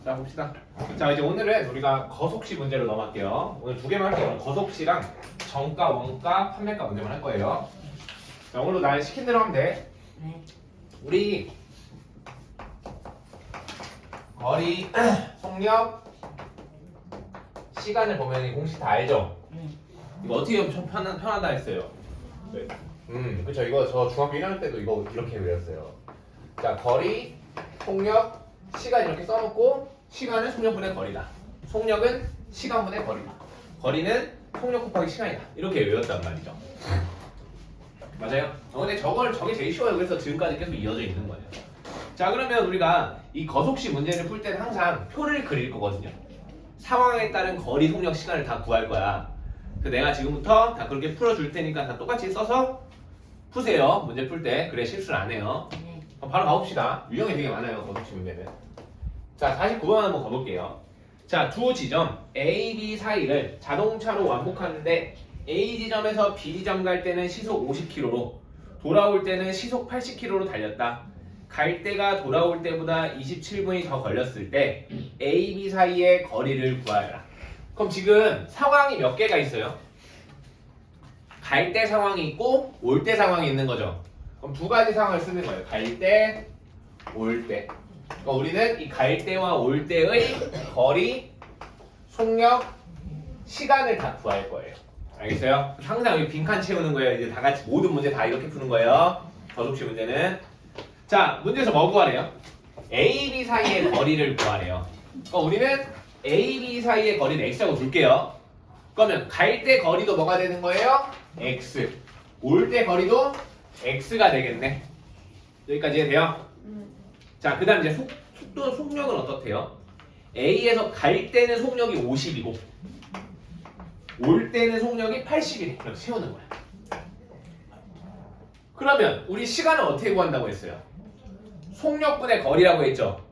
자 봅시다. 자 이제 오늘은 우리가 거속시 문제로 넘어갈게요. 오늘 두 개만 할게요. 거속시랑 정가, 원가, 판매가 문제만 할 거예요. 자 오늘도 날 시킨 대로 하면 돼. 네. 우리 거리, 속력, 시간을 보면 이 공식 다 알죠? 이거 어떻게 하면 좀 편하다 했어요? 네. 그렇죠. 이거 저 중학교 1학년 때도 이거 이렇게 외웠어요. 자, 거리, 속력, 시간 이렇게 써놓고 시간은 속력분의 거리다. 속력은 시간분의 거리다. 거리는 속력 곱하기 시간이다. 이렇게 외웠단 말이죠. 맞아요? 근데 저게 제일 쉬워요. 그래서 지금까지 계속 이어져 있는 거예요. 자, 그러면 우리가 이 거속시 문제를 풀 때는 항상 표를 그릴 거거든요. 상황에 따른 거리, 속력, 시간을 다 구할 거야. 그래서 내가 지금부터 다 그렇게 풀어줄 테니까 다 똑같이 써서 푸세요. 문제 풀 때. 그래 실수를 안 해요. 네. 그럼 바로 가봅시다. 유형이 되게 많아요. 거속시 문제는. 자, 49번 한번 가볼게요. 자, 두 지점 A, B 사이를 자동차로 왕복하는데 A 지점에서 B 지점 갈 때는 시속 50km로 돌아올 때는 시속 80km로 달렸다. 갈 때가 돌아올 때보다 27분이 더 걸렸을 때 A, B 사이의 거리를 구하여라. 그럼 지금 상황이 몇 개가 있어요? 갈 때 상황이 있고 올 때 상황이 있는 거죠. 그럼 두 가지 상황을 쓰는 거예요. 갈 때, 올 때. 그러니까 우리는 이 갈 때와 올 때의 거리, 속력, 시간을 다 구할 거예요. 알겠어요? 항상 여기 빈칸 채우는 거예요. 이제 다 같이 모든 문제 다 이렇게 푸는 거예요. 거속시 문제는. 자, 문제에서 뭐 구하래요? A, B 사이의 거리를 구하래요. 우리는 A, B 사이의 거리를 X라고 둘게요. 그러면 갈 때 거리도 뭐가 되는 거예요? X. 올 때 거리도 X가 되겠네. 여기까지 돼요? 자, 그 다음 이제 속도, 속력은 어떻대요? A에서 갈 때는 속력이 50이고 올 때는 속력이 80이래. 이렇게 세우는 거야. 그러면 우리 시간은 어떻게 구한다고 했어요? 속력분의 거리라고 했죠?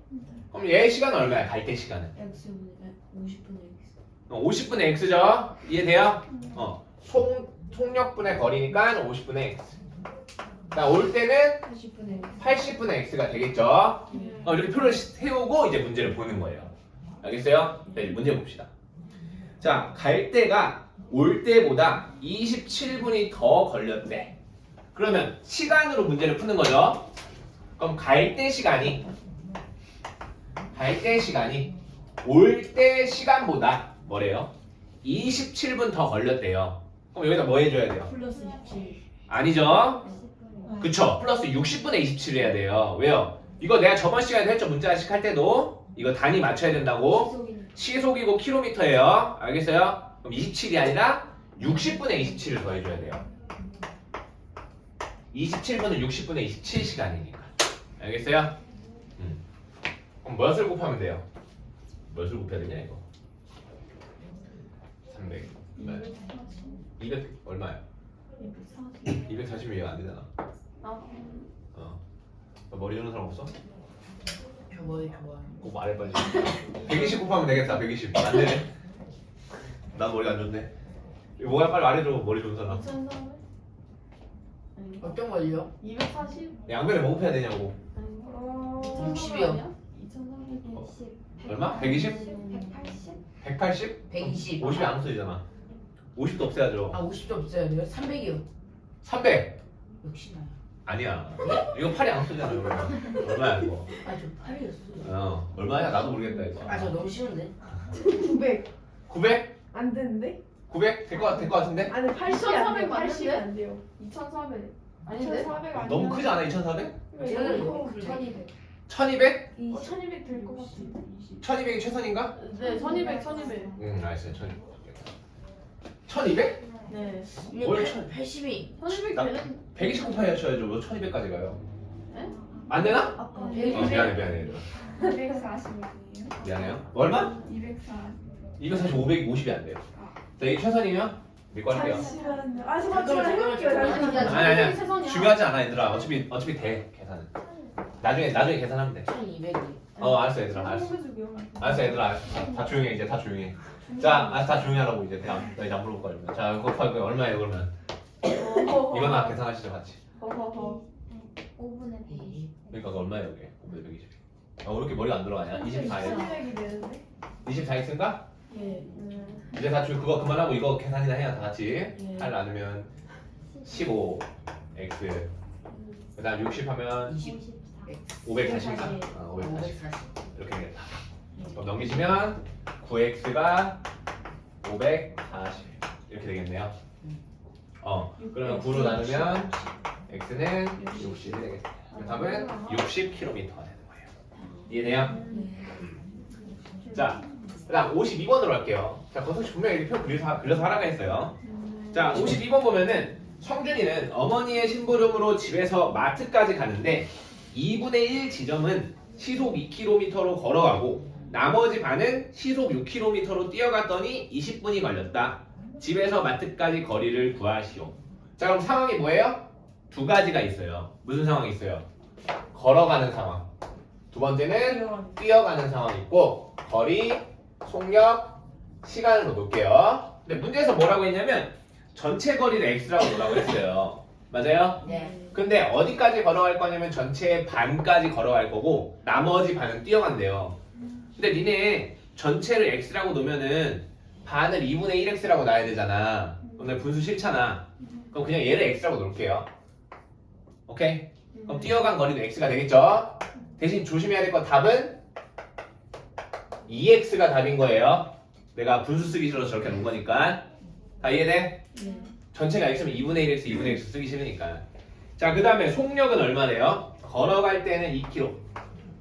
그럼 얘 시간은 얼마야? 갈 때 시간은? X분의 50분의 X. 50분의 X죠? 이해돼요? 속력분의 거리니까 50분의 X. 자, 올 때는 80분의 X. 80분의 X가 되겠죠? 이렇게 표를 세우고 이제 문제를 보는 거예요. 알겠어요? 네, 문제 봅시다. 자, 갈 때가 올 때보다 27분이 더 걸렸대. 그러면 시간으로 문제를 푸는 거죠. 그럼 갈 때 시간이 올 때 시간보다 뭐래요? 27분 더 걸렸대요. 그럼 여기다 뭐 해줘야 돼요? 플러스 27. 아니죠? 그쵸? 플러스 60분의 27을 해야 돼요. 왜요? 이거 내가 저번 시간에 했죠? 문자식 할 때도 이거 단위 맞춰야 된다고. 시속이고 킬로미터예요. 알겠어요? 그럼 27이 아니라 60분의 27을 더해줘야 돼요. 27분은 60분의 27시간이니까. 알겠어요? 그럼 몇을 곱하면 돼요? 몇을 곱해야 되냐 이거? 300. 200 얼마야? 240이 이해가 안 되잖아. 머리 좋은 사람 없어? 저 머리 좋아요. 꼭 말해 빨리. 120 곱하면 되겠다. 120. 안 되네. 난 머리가 안 좋은데. 이거 뭐야 빨리 말해줘. 머리 좋은 사람. 2,400? 어떤 걸요? 240? 양변에 뭐 곱해야 되냐고. 60이요. 2,420. 얼마? 120? 180? 180? 120. 50이 안 없어지잖아. 50도 없애야죠. 아 50도 없어야 돼요? 300이요. 300. 역시나. 아니야. 이거 팔이 안 없어지잖아. 그러면. 얼마야 이거? 아저 8이었어요. 얼마야? 나도 모르겠다 이거. 아 저 너무 쉬운데. 900. 900? 안 되는데? 900? 될 것 같은데? 아니 80이 안 돼요. 2,400 80이 맞는데? 안 돼요. 2,400. 아닌데? 2,400 아니야. 너무 크지 않아? 2,400? 저는 1,200. 1200? 1,200 될 것 같은데. 1200이 최선인가? 네, 1200, 1200. 알았어요. 1200? 네. 뭘 80이 1200 나- 되는 120 곱하기 하셔야죠. 왜 1200까지 가요? 네? 안 되나? 아까 미안해. 240이에요. 미안해요. 얼마? 240. 240, 500이 50이 안 돼요. 자, 이게 최선이면 믿고 할게요. 잠시만요. 아 잠깐만 해볼게요. 잠시만요. 아니. 최선이야. 중요하지 않아, 얘들아. 어차피 돼, 계산은. 나중에 계산하면 돼. 1200이. 알았어, 얘들아. 알았어. 알았어, 얘들아. 알았어. 다 조용해, 이제 다 조용해. 자, 알았어, 다 조용히 하라고, 이제. 나 이제 안 물어볼 거야, 그러면. 자, 곱하기 얼마예요, 그러면? 이거나 계산하시죠, 같이. 허허허. 5분의 120. 그러니까 그거 얼마예요, 이게? 520. 왜 이렇게 머리가 안 돌아가냐? 24에 1200이 되는데? 24x인가? 예. 이제 다 그거 그만하고 이거 계산이나 해야 다 같이. 네. 8 나누면 15x 그 다음 60 하면 544? 540 이렇게 되겠다. 그럼 넘기시면 9x가 540 이렇게 되겠네요. 그러면 9로 나누면 x는 60이 되겠습니다. 답은 60km가 되는 거예요. 이해돼요? 자, 그 다음 52번으로 할게요. 자, 거기서 분명히 이렇게 표 그려서 하라고 했어요. 자, 52번 보면은 성준이는 어머니의 심부름으로 집에서 마트까지 가는데 2분의 1 지점은 시속 2km로 걸어가고 나머지 반은 시속 6km로 뛰어갔더니 20분이 걸렸다. 집에서 마트까지 거리를 구하시오. 자, 그럼 상황이 뭐예요? 두 가지가 있어요. 무슨 상황이 있어요? 걸어가는 상황. 두 번째는 뛰어가는 상황이 있고 거리, 속력, 시간으로 놓을게요. 근데 문제에서 뭐라고 했냐면 전체 거리를 x라고 놓으라고 했어요. 맞아요? 네. 근데 어디까지 걸어갈 거냐면 전체의 반까지 걸어갈 거고 나머지 반은 뛰어간대요. 근데 니네 전체를 x라고 놓으면은 반을 2분의 1x라고 놔야 되잖아. 오늘 분수 싫잖아. 그럼 그냥 얘를 x라고 놓을게요. 오케이? 그럼 뛰어간 거리도 x가 되겠죠? 대신 조심해야 될 건 답은 2x가 답인 거예요. 내가 분수 쓰기 싫어서 저렇게 놓은 거니까. 다 이해돼? 전체가 x면 2분의 1x, 2분의 x 쓰기 싫으니까. 자, 그 다음에 속력은 얼마래요? 걸어갈 때는 2km,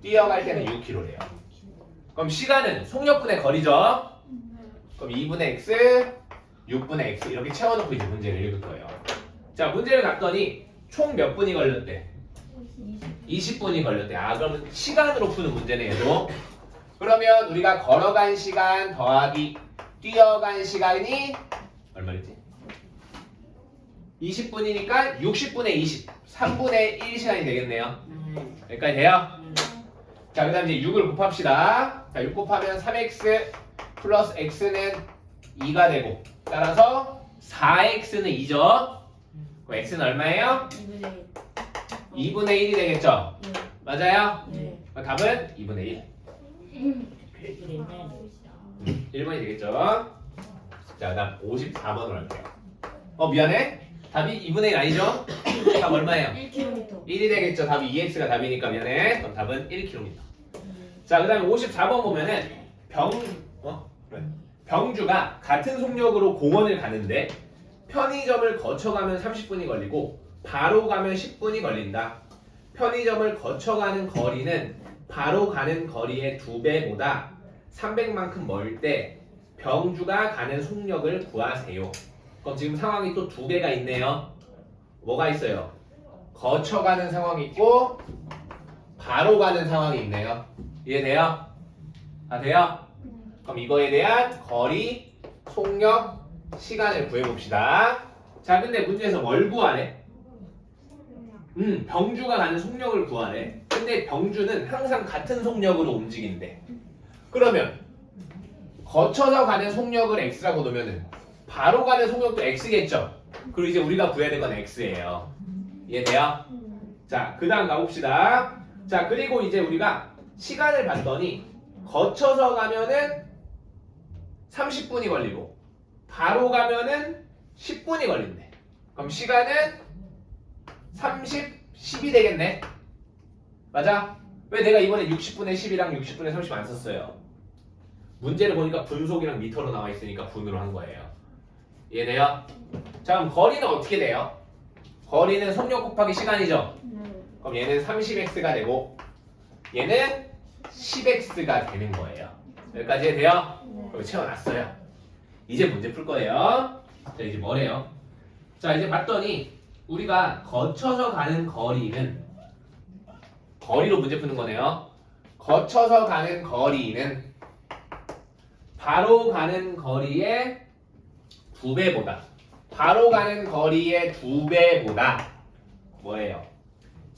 뛰어갈 때는 6km래요. 그럼 시간은 속력분의 거리죠? 그럼 2분의 x, 6분의 x 이렇게 채워놓고 이제 문제를 읽을 거예요. 자, 문제를 갔더니 총 몇 분이 걸렸대? 20분이 걸렸대. 그러면 시간으로 푸는 문제네 얘도. 그러면 우리가 걸어간 시간 더하기 뛰어간 시간이 얼마겠지? 20분이니까 60분의 20, 3분의 1시간이 되겠네요. 여기까지 돼요? 자, 그 다음 이제 6을 곱합시다. 자, 6 곱하면 3x 플러스 x는 2가 되고 따라서 4x는 2죠. 그럼 x는 얼마예요? 2분의 1이 되겠죠? 맞아요? 그럼 답은 2분의 1. 1번이 되겠죠? 자, 다음 54번으로 할게요. 미안해. 답이 2분의 1 아니죠? 답 얼마예요? 1km. 1이 되겠죠. 답이 2x가 답이니까 미안해. 그럼 답은 1km. 자, 그 다음에 54번 보면은 병주가 같은 속력으로 공원을 가는데 편의점을 거쳐가면 30분이 걸리고 바로 가면 10분이 걸린다. 편의점을 거쳐가는 거리는 바로 가는 거리의 2배보다 300만큼 멀 때 병주가 가는 속력을 구하세요. 그럼 지금 상황이 또 2개가 있네요. 뭐가 있어요? 거쳐가는 상황이 있고 바로 가는 상황이 있네요. 이해돼요? 다 돼요? 그럼 이거에 대한 거리, 속력, 시간을 구해봅시다. 자, 근데 문제에서 뭘 구하래? 병주가 가는 속력을 구하래. 근데 병주는 항상 같은 속력으로 움직인대. 그러면 거쳐서 가는 속력을 x라고 놓으면은 바로 가는 속력도 x겠죠? 그리고 이제 우리가 구해야 될 건 x예요. 이해돼요? 자, 그 다음 가봅시다. 자, 그리고 이제 우리가 시간을 봤더니 거쳐서 가면은 30분이 걸리고 바로 가면은 10분이 걸린대. 그럼 시간은 30, 10이 되겠네. 맞아? 왜 내가 이번에 60분의 10이랑 60분의 30 안 썼어요? 문제를 보니까 분속이랑 미터로 나와 있으니까 분으로 한 거예요. 이해돼요? 자, 그럼 거리는 어떻게 돼요? 거리는 속력 곱하기 시간이죠? 그럼 얘는 30x가 되고 얘는 10x가 되는 거예요. 여기까지 돼요? 그럼 채워놨어요. 이제 문제 풀 거예요. 자, 이제 뭐래요? 자, 이제 봤더니 우리가 거쳐서 가는 거리는 거리로 문제 푸는 거네요. 거쳐서 가는 거리는 바로 가는 거리의 2배보다 바로 가는 거리의 2배보다 뭐예요?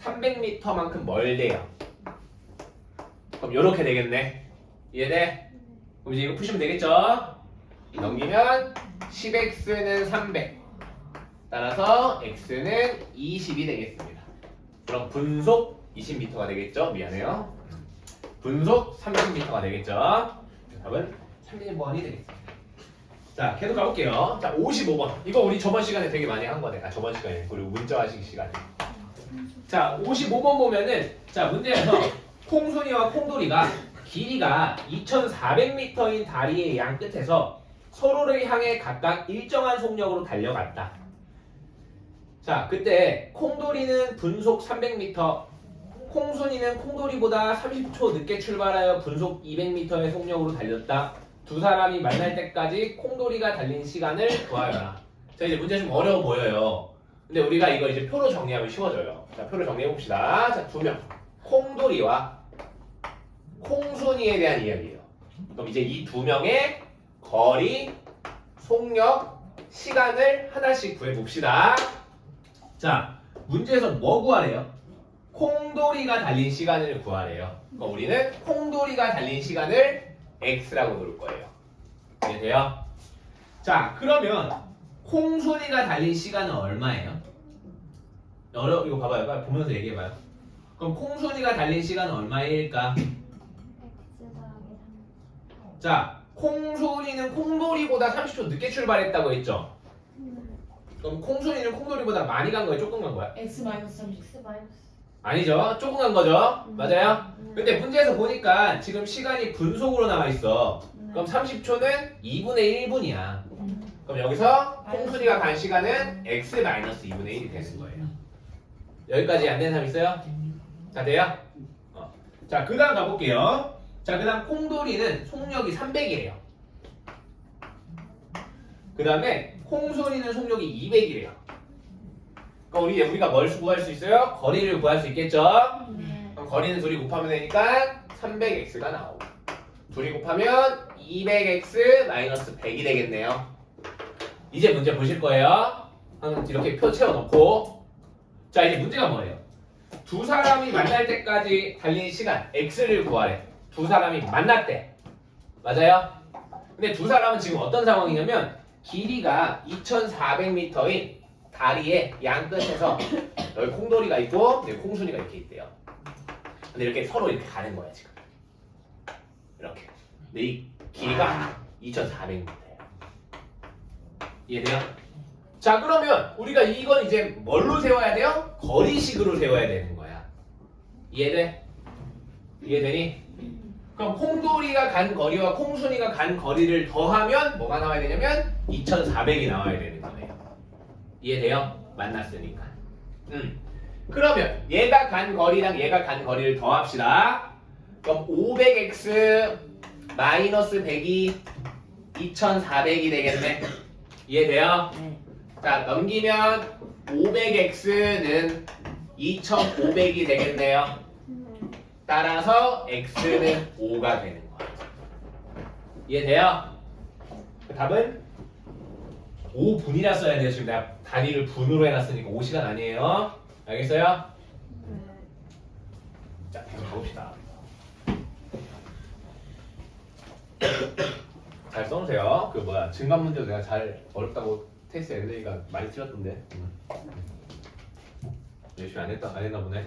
300m만큼 멀대요. 그럼 이렇게 되겠네. 이해돼? 그럼 이제 이거 푸시면 되겠죠? 넘기면 10x는 300 따라서 x는 20이 되겠습니다. 그럼 분속 20m가 되겠죠? 미안해요. 분속 30m가 되겠죠. 답은 30번이 되겠습니다. 자, 계속 가볼게요. 자, 55번. 이거 우리 저번 시간에 되게 많이 한 거네. 아, 저번 시간에. 그리고 문자 하시기 시간에. 자, 55번 보면은, 자, 문제에서 콩순이와 콩돌이가 길이가 2,400m인 다리의 양 끝에서 서로를 향해 각각 일정한 속력으로 달려갔다. 자, 그때 콩돌이는 분속 300m, 콩순이는 콩돌이보다 30초 늦게 출발하여 분속 200m의 속력으로 달렸다. 두 사람이 만날 때까지 콩돌이가 달린 시간을 구하여라. 자, 이제 문제 좀 어려워 보여요. 근데 우리가 이거 이제 표로 정리하면 쉬워져요. 자, 표를 정리해 봅시다. 자, 두 명. 콩돌이와 콩순이에 대한 이야기예요. 그럼 이제 이 두 명의 거리, 속력, 시간을 하나씩 구해 봅시다. 자, 문제에서 뭐 구하래요? 콩돌이가 달린 시간을 구하래요. 그럼 우리는 콩돌이가 달린 시간을 x라고 놓을 거예요. 이해돼요? 자, 그러면 콩순이가 달린 시간은 얼마예요? 이거 봐봐요. 빨리 보면서 얘기해봐요. 그럼 콩순이가 달린 시간은 얼마일까? 자, 콩순이는 콩돌이보다 30초 늦게 출발했다고 했죠? 그럼 콩순이는 콩돌이보다 많이 간 거예요? 조금 간 거야? x 마이너스 30. 아니죠. 조금 간 거죠? 맞아요? 근데 문제에서 보니까 지금 시간이 분속으로 나와 있어. 그럼 30초는 2분의 1분이야. 그럼 여기서 콩순이가 간 시간은 x-2분의 1이 되는 거예요. 여기까지 안 되는 사람 있어요? 자, 돼요? 자, 그 다음 가볼게요. 자, 그 다음 콩돌이는 속력이 300이래요. 그 다음에 콩순이는 속력이 200이래요. 그러니까 우리가 뭘 구할 수 있어요? 거리를 구할 수 있겠죠? 그럼 거리는 둘이 곱하면 되니까 300x가 나오고 둘이 곱하면 200x 마이너스 100이 되겠네요. 이제 문제 보실 거예요. 이렇게 표 채워놓고 자, 이제 문제가 뭐예요? 두 사람이 만날 때까지 달린 시간 x를 구하래. 두 사람이 만났대. 맞아요? 근데 두 사람은 지금 어떤 상황이냐면 길이가 2,400m인 다리의 양 끝에서 여기 콩돌이가 있고 여기 콩순이가 이렇게 있대요. 근데 이렇게 서로 이렇게 가는 거야 지금. 이렇게. 근데 이 길이가 2,400m예요. 이해돼요? 자, 그러면 우리가 이걸 이제 뭘로 세워야 돼요? 거리식으로 세워야 되는 거야. 이해돼? 이해되니? 그럼 콩돌이가 간 거리와 콩순이가 간 거리를 더하면 뭐가 나와야 되냐면 2,400이 나와야 되는 거예요. 이해돼요? 만났으니까. 그러면 얘가 간 거리랑 얘가 간 거리를 더합시다. 그럼 500x 마이너스 100이 2,400이 되겠네. 이해돼요? 네. 자, 넘기면 500x는 2,500이 되겠네요. 따라서 x는 5가 되는 거예요. 이해돼요? 답은 5분이라 써야 돼요. 지금 내가 단위를 분으로 해놨으니까 5시간 아니에요. 알겠어요? 자, 계속 가봅시다. 잘 써놓으세요. 증감 문제도 내가 잘 어렵다고 테스트 LA가 많이 틀렸던데. 열심히 안 했나 보네.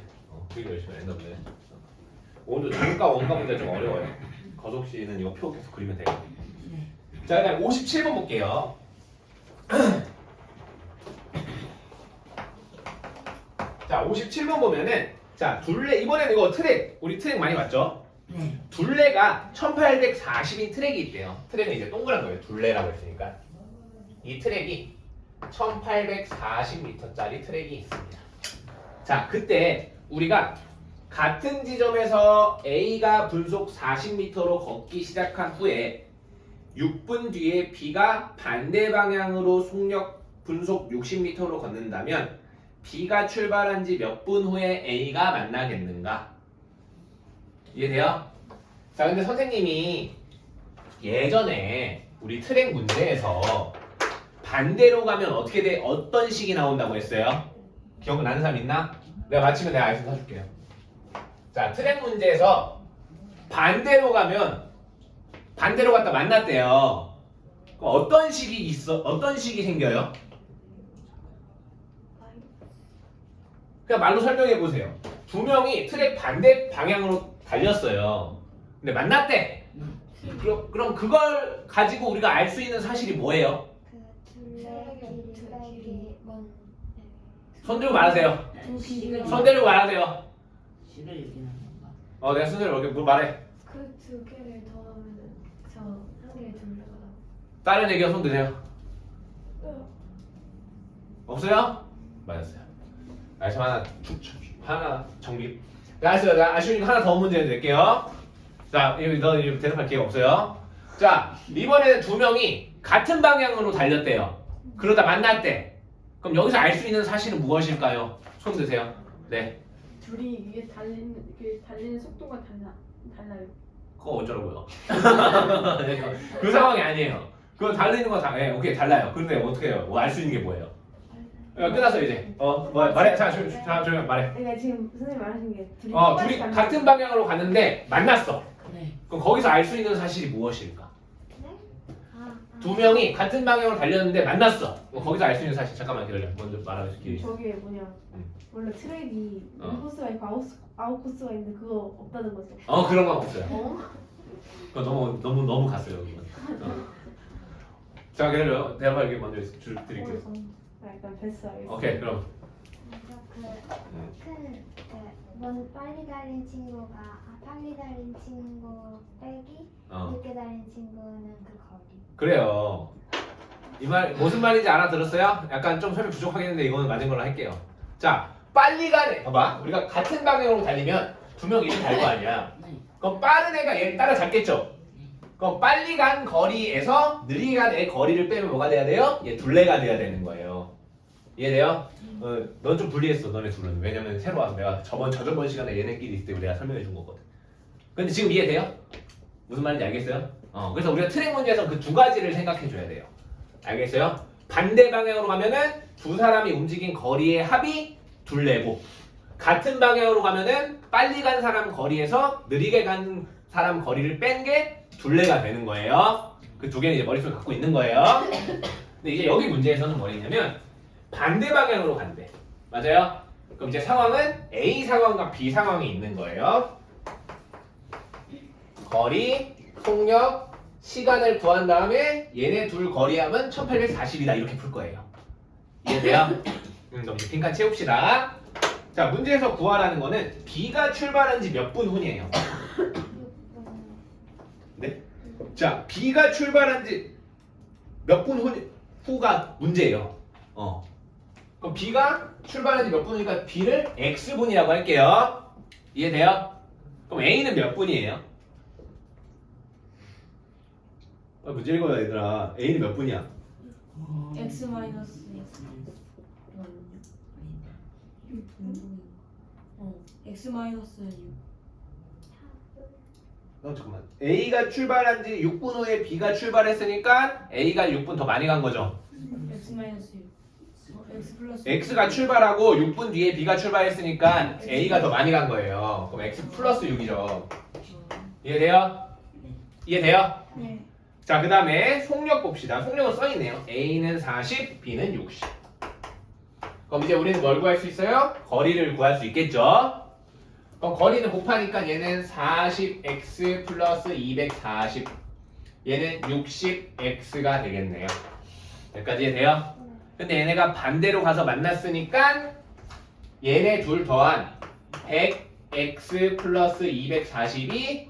그게 열심히 안 했나 보네. 오늘도 중과 원가 문제 좀 어려워요. 거석 씨는 이거 표 계속 그리면 돼요. 자, 그다음 57번 볼게요. 자, 57번 보면은 자, 둘레 이번에는 이거 우리 트랙 많이 봤죠? 네. 둘레가 1840인 트랙이 있대요. 트랙은 이제 동그란 거예요. 둘레라고 했으니까. 이 트랙이 1840m짜리 트랙이 있습니다. 자, 그때 우리가 같은 지점에서 A가 분속 40m로 걷기 시작한 후에 6분 뒤에 B가 반대 방향으로 분속 60m로 걷는다면 B가 출발한 지 몇 분 후에 A가 만나겠는가? 이해돼요? 자, 근데 선생님이 예전에 우리 트랙 문제에서 반대로 가면 어떤 식이 나온다고 했어요? 기억나는 사람 있나? 내가 맞히면 내가 아이스 사줄게요. 자, 트랙 문제에서 반대로 갔다 만났대요. 그럼 어떤 식이 생겨요? 그냥 말로 설명해 보세요. 두 명이 트랙 반대 방향으로 달렸어요. 근데 만났대. 그럼 그걸 가지고 우리가 알 수 있는 사실이 뭐예요? 손 들고 말하세요. 손 들고 말하세요. 시를 얘기하는 건가? 내가 순서를 이렇게 뭘 말해. 그 두 개를 더하면은 저 한 개의 둘레가 다른 얘기가 손 드세요. 없어요? 맞았어요. 알았어, 하나 정리. 알았어요. 나 아쉬우니까 하나 더 문제 낼게요. 자, 너 이제 대답할 기회가 없어요. 자, 이번에는 두 명이 같은 방향으로 달렸대요. 그러다 만났대. 그럼 여기서 알 수 있는 사실은 무엇일까요? 손 드세요. 네. 둘이 위에 달리는 속도가 달라요. 그거 어쩌라고요? 그 상황이 아니에요. 그거 달리는 건 다, 오케이, 달라요. 근데 어떻게 해요? 뭐 알 수 있는 게 뭐예요? 끝났어, 이제. 말해. 자, 조용 말해. 그러니까 지금 선생님 말하신 게 둘이 둘이 같은 방향으로 갔는데 만났어. 네. 그럼 거기서 알 수 있는 사실이 무엇일까? 두 명이 같은 방향으로 달렸는데 만났어. 그럼 거기서 알 수 있는 사실 잠깐만 기다려. 먼저 말하는 게. 저게 뭐냐 원래 트랙이 인 코스가 있고 아웃 코스가 있는데 그거 없다는 거죠. 그런 건 없어요. 그거 너무 갔어요. 여기는. 자, 기다려. 대답할 게 먼저 드릴게요. 약간 패스 알겠어. 오케이, 그럼. 먼저 빨리 달린 친구가 빨리 달린 친구 빼기 늦게 달린 친구는 그 거리. 그래요. 이 말 무슨 말인지 알아들었어요? 약간 좀 설명 부족하겠는데 이거는 맞은 걸로 할게요. 자, 빨리 가네. 봐봐. 우리가 같은 방향으로 달리면 두 명 이리 갈 거 아니야. 네. 그럼 빠른 애가 얘를 따라잡겠죠. 그럼 빨리 간 거리에서 느리게 간 애 거리를 빼면 뭐가 돼야 돼요? 얘 둘레가 돼야 되는 거예요. 이해돼요? 넌 좀 불리했어, 너네 둘은. 왜냐면 새로 와서 내가 저저번 시간에 얘네끼리 있을 때 내가 설명해 준 거거든. 근데 지금 이해돼요? 무슨 말인지 알겠어요? 그래서 우리가 트랙 문제에서 그 두 가지를 생각해 줘야 돼요. 알겠어요? 반대 방향으로 가면은 두 사람이 움직인 거리의 합이 둘레고, 같은 방향으로 가면은 빨리 간 사람 거리에서 느리게 간 사람 거리를 뺀 게 둘레가 되는 거예요. 그 두 개는 이제 머릿속에 갖고 있는 거예요. 근데 이제 여기 문제에서는 뭐냐면 반대 방향으로 간대. 맞아요? 그럼 이제 상황은 A 상황과 B 상황이 있는 거예요. 거리, 속력, 시간을 구한 다음에 얘네 둘 거리함은 1840이다 이렇게 풀 거예요. 이해돼요? 그럼 이제 빈칸 채웁시다. 자, 문제에서 구하라는 거는 B가 출발한 지 몇 분 후니에요. 네? 자, B가 출발한 지 몇 분 후가 문제예요. 그럼 B가 출발한 지 몇 분이니까 B를 X분이라고 할게요. 이해돼요? 그럼 A는 몇 분이에요? 문제 읽어요, 얘들아. A는 몇 분이야? X 마이너스 X 마이너스 6. 잠깐만. A가 출발한 지 6분 후에 B가 출발했으니까 A가 6분 더 많이 간 거죠. X 마이너스 6. X 플러스 X가 출발하고 6분 뒤에 B가 출발했으니까 A가 더 많이 간 거예요. 그럼 X 플러스 6이죠. 이해돼요? 이해돼요? 네. 자, 그 다음에 속력 봅시다. 속력은 써있네요. A는 40, B는 60. 그럼 이제 우리는 뭘 구할 수 있어요? 거리를 구할 수 있겠죠? 그럼 거리는 곱하니까 얘는 40x 플러스 240. 얘는 60x가 되겠네요. 여기까지 이해돼요? 근데 얘네가 반대로 가서 만났으니까 얘네 둘 더한 100x 플러스 240이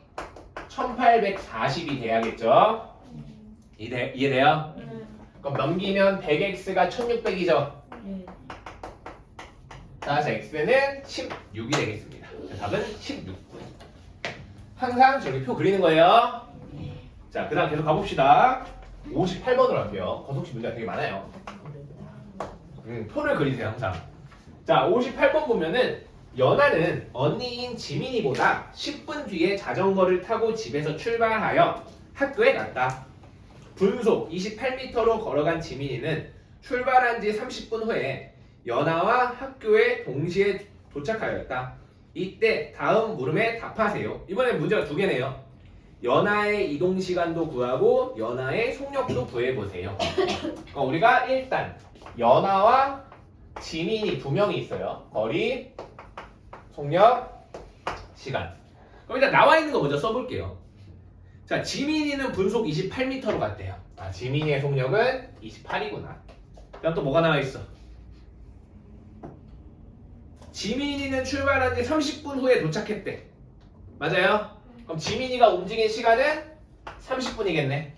1840이 돼야겠죠? 이해돼요? 그럼 넘기면 100x가 1600이죠? 네. 따라서 x는 16이 되겠습니다. 답은 16분. 항상 저렇게 표 그리는 거예요. 자, 그 다음 계속 가봅시다. 58번으로 할게요. 거속식 문제가 되게 많아요. 표를 그리세요, 항상. 자, 58번 보면은 연아는 언니인 지민이보다 10분 뒤에 자전거를 타고 집에서 출발하여 학교에 갔다. 분속 28m로 걸어간 지민이는 출발한 지 30분 후에 연아와 학교에 동시에 도착하였다. 이때 다음 물음에 답하세요. 이번엔 문제가 두 개네요. 연아의 이동 시간도 구하고 연아의 속력도 구해보세요. 우리가 일단 연아와 지민이 두 명이 있어요. 거리, 속력, 시간. 그럼 일단 나와 있는 거 먼저 써볼게요. 자, 지민이는 분속 28m로 갔대요. 아, 지민이의 속력은 28이구나. 그다음 또 뭐가 나와 있어? 지민이는 출발한 지 30분 후에 도착했대. 맞아요? 그럼 지민이가 움직인 시간은 30분이겠네.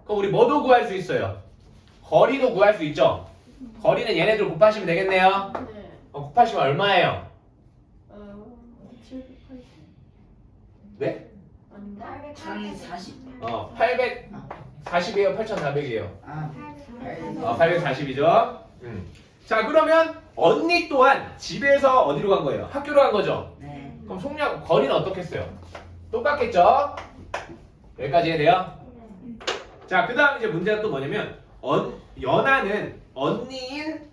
그럼 우리 뭐도 구할 수 있어요? 거리도 구할 수 있죠? 거리는 얘네들 곱하시면 되겠네요. 네. 곱하시면 얼마예요? 780. 네? 아닌가? 1040. 840이에요? 8400이에요? 아, 840이죠? 자, 그러면 언니 또한 집에서 어디로 간 거예요? 학교로 간 거죠? 네. 그럼 속력, 거리는 어떻겠어요? 똑같겠죠? 여기까지 해야 돼요? 자, 그 다음 이제 문제가 또 뭐냐면 연하는 언니인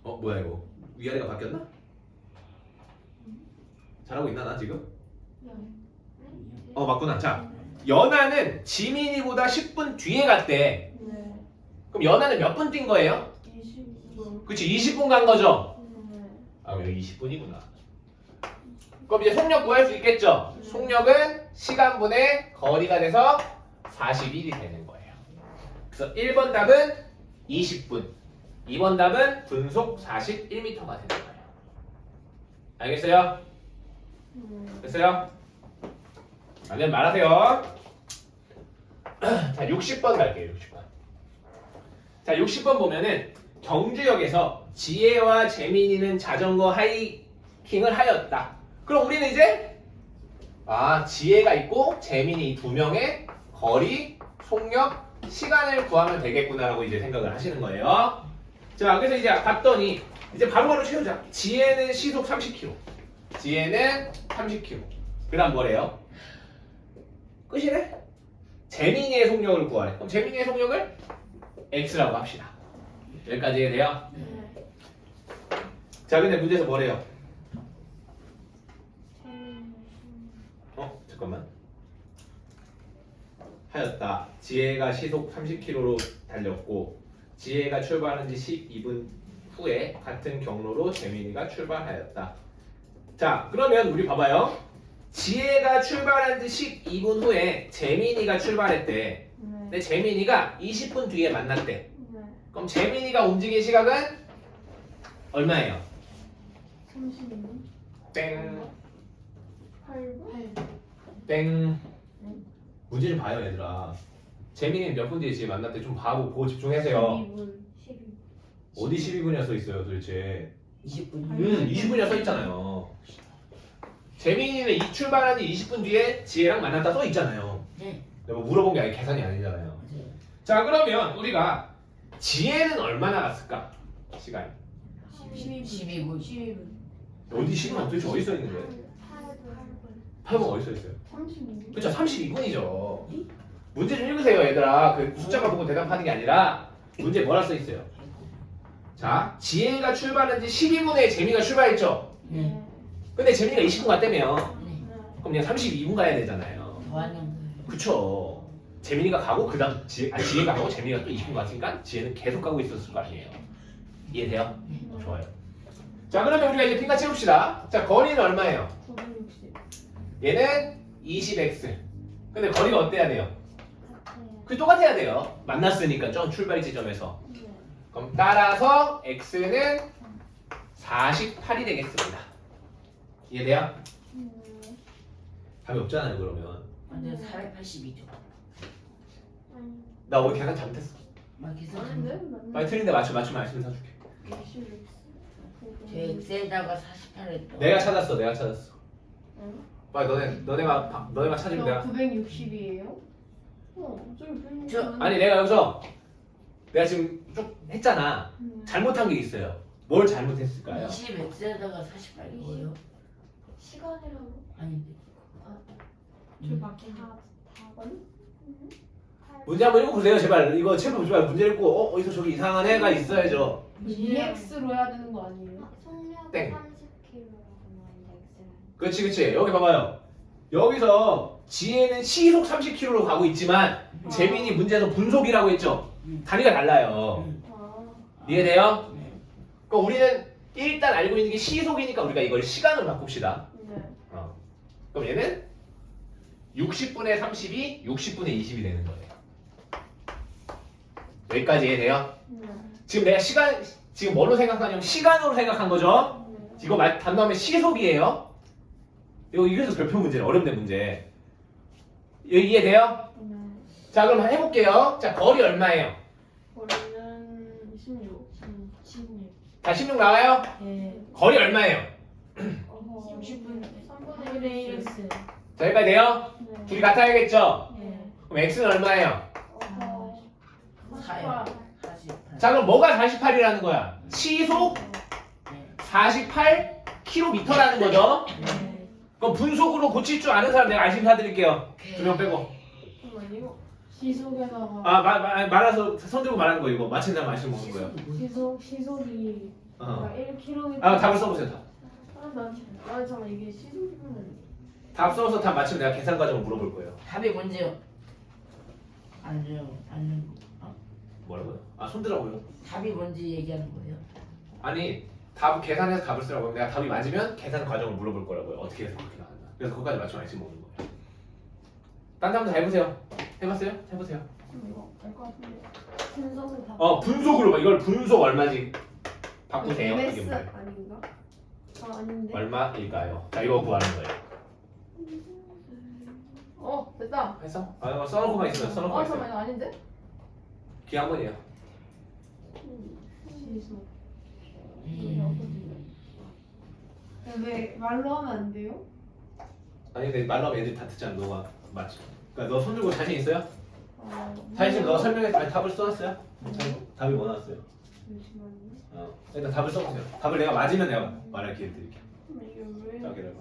뭐야 이거? 위아래가 바뀌었나? 잘하고 있나 나 지금? 맞구나. 자, 연하는 지민이보다 10분 뒤에 갔대. 네. 그럼 연하는 몇 분 뛴 거예요? 20분. 그치, 20분 간 거죠? 네. 아, 여기 20분이구나. 그럼 이제 속력 구할 수 있겠죠? 속력은 시간분의 거리가 돼서 41이 되는 거예요. 그래서 1번 답은 20분, 2번 답은 분속 41m가 되는 거예요. 알겠어요? 됐어요? 안 되면 말하세요. 자, 60번 갈게요. 60번. 자, 60번 보면은 경주역에서 지혜와 재민이는 자전거 하이킹을 하였다. 그럼 우리는 이제 지혜가 있고 재민이 이 두 명의 거리, 속력, 시간을 구하면 되겠구나라고 이제 생각을 하시는 거예요. 자, 그래서 이제 봤더니 이제 바로바로 채우자. 지혜는 시속 30km. 지혜는 30km. 그다음 뭐래요? 끝이네? 재민이의 속력을 구하래. 그럼 재민이의 속력을 x라고 합시다. 여기까지 해야 돼요? 네. 자, 근데 문제에서 뭐래요? 잠깐만. 하였다. 지혜가 시속 30km로 달렸고 지혜가 출발한 지 12분 후에 같은 경로로 재민이가 출발하였다. 자, 그러면 우리 봐봐요. 지혜가 출발한 지 12분 후에 재민이가 출발했대. 근데 재민이가 20분 뒤에 만났대. 그럼 재민이가 움직인 시각은 얼마예요? 32분. 땡. 8분. 땡. 문제 좀 봐요, 얘들아. 재민이는 몇 분 뒤에 지혜 만났대. 좀 보고 집중하세요. 12분. 어디 12분이나 써 있어요, 도대체? 20분. 20분이나 써 있잖아요. 재민이는 이 출발한 지 20분 뒤에 지혜랑 만났다 써 있잖아요. 네. 내가 뭐 물어본 게 아니라 계산이 아니잖아요. 맞아요. 자, 그러면 우리가 지혜는 얼마나 갔을까? 시간이. 12분. 12분. 어디 10분 도대체 어디 써 있는 거예요? 8분 어디 써 있어요? 32분. 그렇죠, 32분이죠. 문제 좀 읽으세요, 얘들아. 그 숫자가 보고 대답하는 게 아니라 문제 뭐라 써 있어요? 자, 지혜가 출발한 지 12분에 재민이가 출발했죠? 네. 근데 재민이가 20분 갔다며. 네. 그럼 그냥 32분 가야 되잖아요. 더하는 거예요. 그쵸. 재민이가 가고 그 다음 지혜가 가고 재민이가 또 20분 갔으니까 지혜는 계속 가고 있었을 거 아니에요. 이해돼요? 좋아요. 자, 그러면 우리가 이제 핑가 채웁시다. 자, 거리는 얼마예요? 460. 얘는 20x. 근데 거리가 어때야 돼요? 그 똑같아야 돼요. 만났으니까 좀 출발 지점에서. 그럼 따라서 x는 48이 되겠습니다. 이해돼요? 답이 없잖아요, 그러면. 완전 480이죠. 나 오늘 계산 잘못했어. 막 계산 아닌데? 좀. 맞네. 빨리 틀린데 맞추면 말씀 사줄게. 20x. 저 엑셀에다가 48 했죠. 내가 찾았어. 응? 빨리 너네가 찾으면 내가. 960이에요? 저기 불문. 저- 내가 여기서 내가 지금 쭉 했잖아. 잘못한 게 있어요. 뭘 잘못했을까요? 20 엑셀에다가 48 뭐예요? 시간이라고? 아닌데. 저 밖에 4번? 문제 한번 읽어보세요, 제발. 이거 책 보지 말고 문제 읽고 어디서 저기 이상한 애가 있어야죠. 2x로 해야 되는 거 아니에요? 속력이 땡. 30km라고 나왔는데 X는 그치. 여기 봐봐요. 여기서 지혜는 시속 30km로 가고 있지만 재민이 문제에서 분속이라고 했죠. 단위가 달라요. 이해돼요? 네. 그럼 우리는 일단 알고 있는 게 시속이니까 우리가 이걸 시간으로 바꿉시다. 네. 그럼 얘는 60분의 30이 60분의 20이 되는 거예요. 여기까지 이해돼요? 네. 지금 내가 지금 뭘로 생각하냐면 시간으로 생각한 거죠? 이거 단도하면 시속이에요. 이거 이래서 별표 문제는 어렵네 문제. 여기 이해돼요? 네. 자 그럼 해볼게요. 자 거리 얼마예요? 거리는 16. 16. 자 16 나와요? 예. 거리 얼마예요? 60분 3분의 1 x. 자 여기까지 돼요? 네. 둘이 같아야겠죠? 예. 그럼 x는 얼마예요? 48. 48. 자 그럼 뭐가 48이라는 거야? 시속 네. 48km라는 거죠? 네. 그럼 분속으로 고칠 줄 아는 사람 내가 알심 사드릴게요. 2명 빼고. 잠깐만요. 시속에다가 말아서 손 들고 말하는 거 이거 맞힌 사람 알심 먹는 거예요. 시속이 어. 1km. 답을 써보세요. 답. 난 잠깐 이게 시속이면 답 써서 답 맞히면 내가 계산 과정을 물어볼 거예요. 답이 뭔지요? 안녕. 뭐라고요? 손 들어보요. 답이 뭔지 얘기하는 거예요. 아니 답 계산해서 답을 쓰라고 하면 내가 답이 맞으면 계산 과정을 물어볼 거라고요. 어떻게 해서 그렇게 나왔나. 그래서 그것까지 맞추면 알심 먹는 거예요. 딴 사람도 다 해보세요. 해봤어요? 해보세요. 이거 알것 같은데. 분석을 다. 분속으로 봐. 이걸 분속 얼마지 바꾸세요. 이게 MS 뭐예요? 아닌가? 아닌데. 얼마일까요? 자 이거 구하는 거예요. 됐다. 했어? 이거 써놓고만 있으면 써놓고만 있어요. 잠깐만 이거 아닌데? 기회 한 번이에요. 시속. 왜 말로 하면 안 돼요? 아니 근데 말로 하면 애들 다 듣잖아. 너가 맞지? 그러니까 너 손 들고 자신 있어요? 사실 너 설명해. 아니 답을 써놨어요? 답이 뭐 나왔어요? 잠시만요. 일단 답을 써보세요. 답을 내가 맞으면 내가 말할 기회 드릴게요. 이게 왜? 자 기다려봐.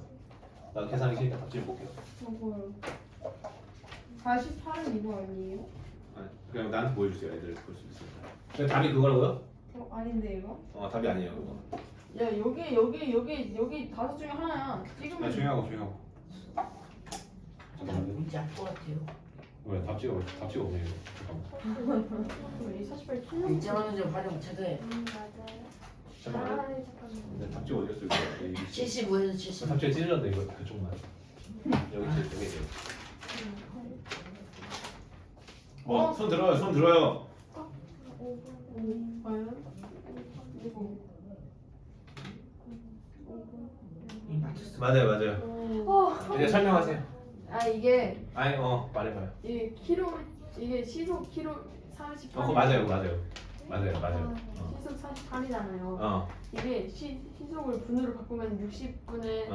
나 계산하기 싫으니까 답 찍어볼게요. 뭐요? 48은 이거 아니에요? 그냥 나한테 보여주세요. 애들 볼 수 있어요. 그냥 답이 그거라고요? 아닌데 이거? 답이 아니에요 그거. 야 여기 다섯 중에 하나야. 찍으면. 조용하고. 잠깐만요. 뭔지 알 것 같아요. 왜? 답 찍어보세요. 잠깐만. 이 48km. 일정하는 점 활용 최대. 맞아요. 잠깐만요. 근데 답 찍어 어디갔어요? 75에서 70. 답 찍어 찢어졌네 이거 그쪽만. 여기. 손 들어요. 손 들어요. 과연? 이거. 맞췄어. 맞아요. 이제 설명하세요. 이게 말해봐요. 이게 시속 키로 48. 그거 맞아요. 시속 48이잖아요. 이게 시속을 분으로 바꾸면 60분에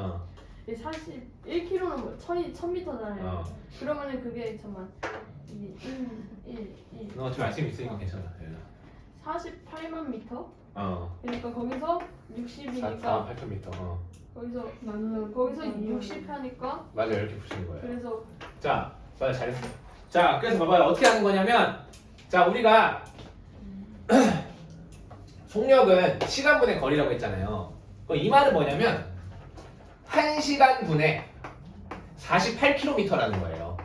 41km는 1000m잖아요. 그러면은 그게 잠만 이게 1 너 지금 알수 있으니까 괜찮아. 48만 미터? 어. 그러니까 거기서 60이니까 8,000m. 거기서 나누면 거기서 60 하니까 맞아요. 이렇게 푸시는 거예요. 그래서 자, 맞아 잘했어요. 자, 그래서 봐봐요. 어떻게 하는 거냐면, 자, 우리가 속력은 시간분의 거리라고 했잖아요. 그럼 이 말은 뭐냐면 1시간 분에 48km라는 거예요.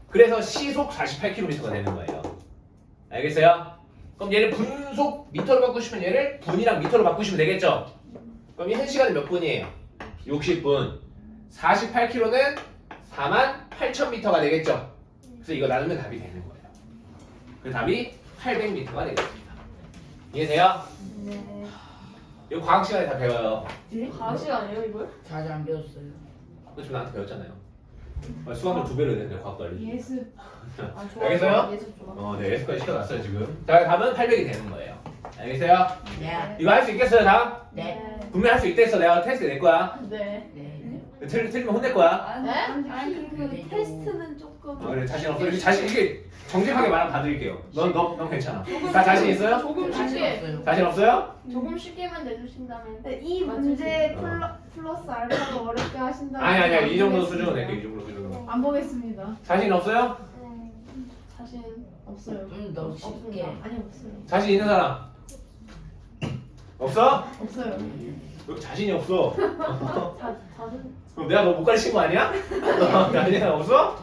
그래서 시속 48km가 되는 거예요. 알겠어요? 그럼 얘를 분속 미터로 바꾸시면 얘를 분이랑 미터로 바꾸시면 되겠죠? 그럼 이 1시간은 몇 분이에요? 60분. 48km는 48,000m가 되겠죠? 그래서 이거 나누면 답이 되는 거예요. 그 답이 800m가 되겠습니다. 이해돼요? 네. 이거 과학 시간에 다 배워요. 과시 아니에요 이걸? 아직 안 배웠어요. 그거 나한테 배웠잖아요. 수학을 2배로 했는데 과학도 알려주고. 예습. 알겠어요? 예습 좋아. 네, S까지 시켜놨어요 지금. 자, 답은 800이 되는 거예요. 알겠어요? 네. 이거 할 수 있겠어요, 다? 네. 분명히 할 수 있다 했어. 내가 테스트 낼 거야. 네. 네. 틀리면 혼낼 거야. 네? 아니, 그 테스트는 조금. 그래, 자신 없어. 이게 정직하게 말하면 봐드릴게요. 넌 괜찮아. 다 자신 있어요? 조금 쉽게. 없어요. 자신 없어요? 조금 쉽게만 내주신다면. 이 문제 어. 플러스 알파가 어렵게 하신다면 아니야. 이 정도 수준은 낼게. 이 정도 수준은. 안 보겠습니다. 자신 없어요? 자신 없어요. 더 쉽게. 아니 없어요. 자신 있는 사람? 없어? 없어요. 왜 자신이 없어? 자신. 그럼 내가 너 못 가르친 거 아니야? 자신 없어?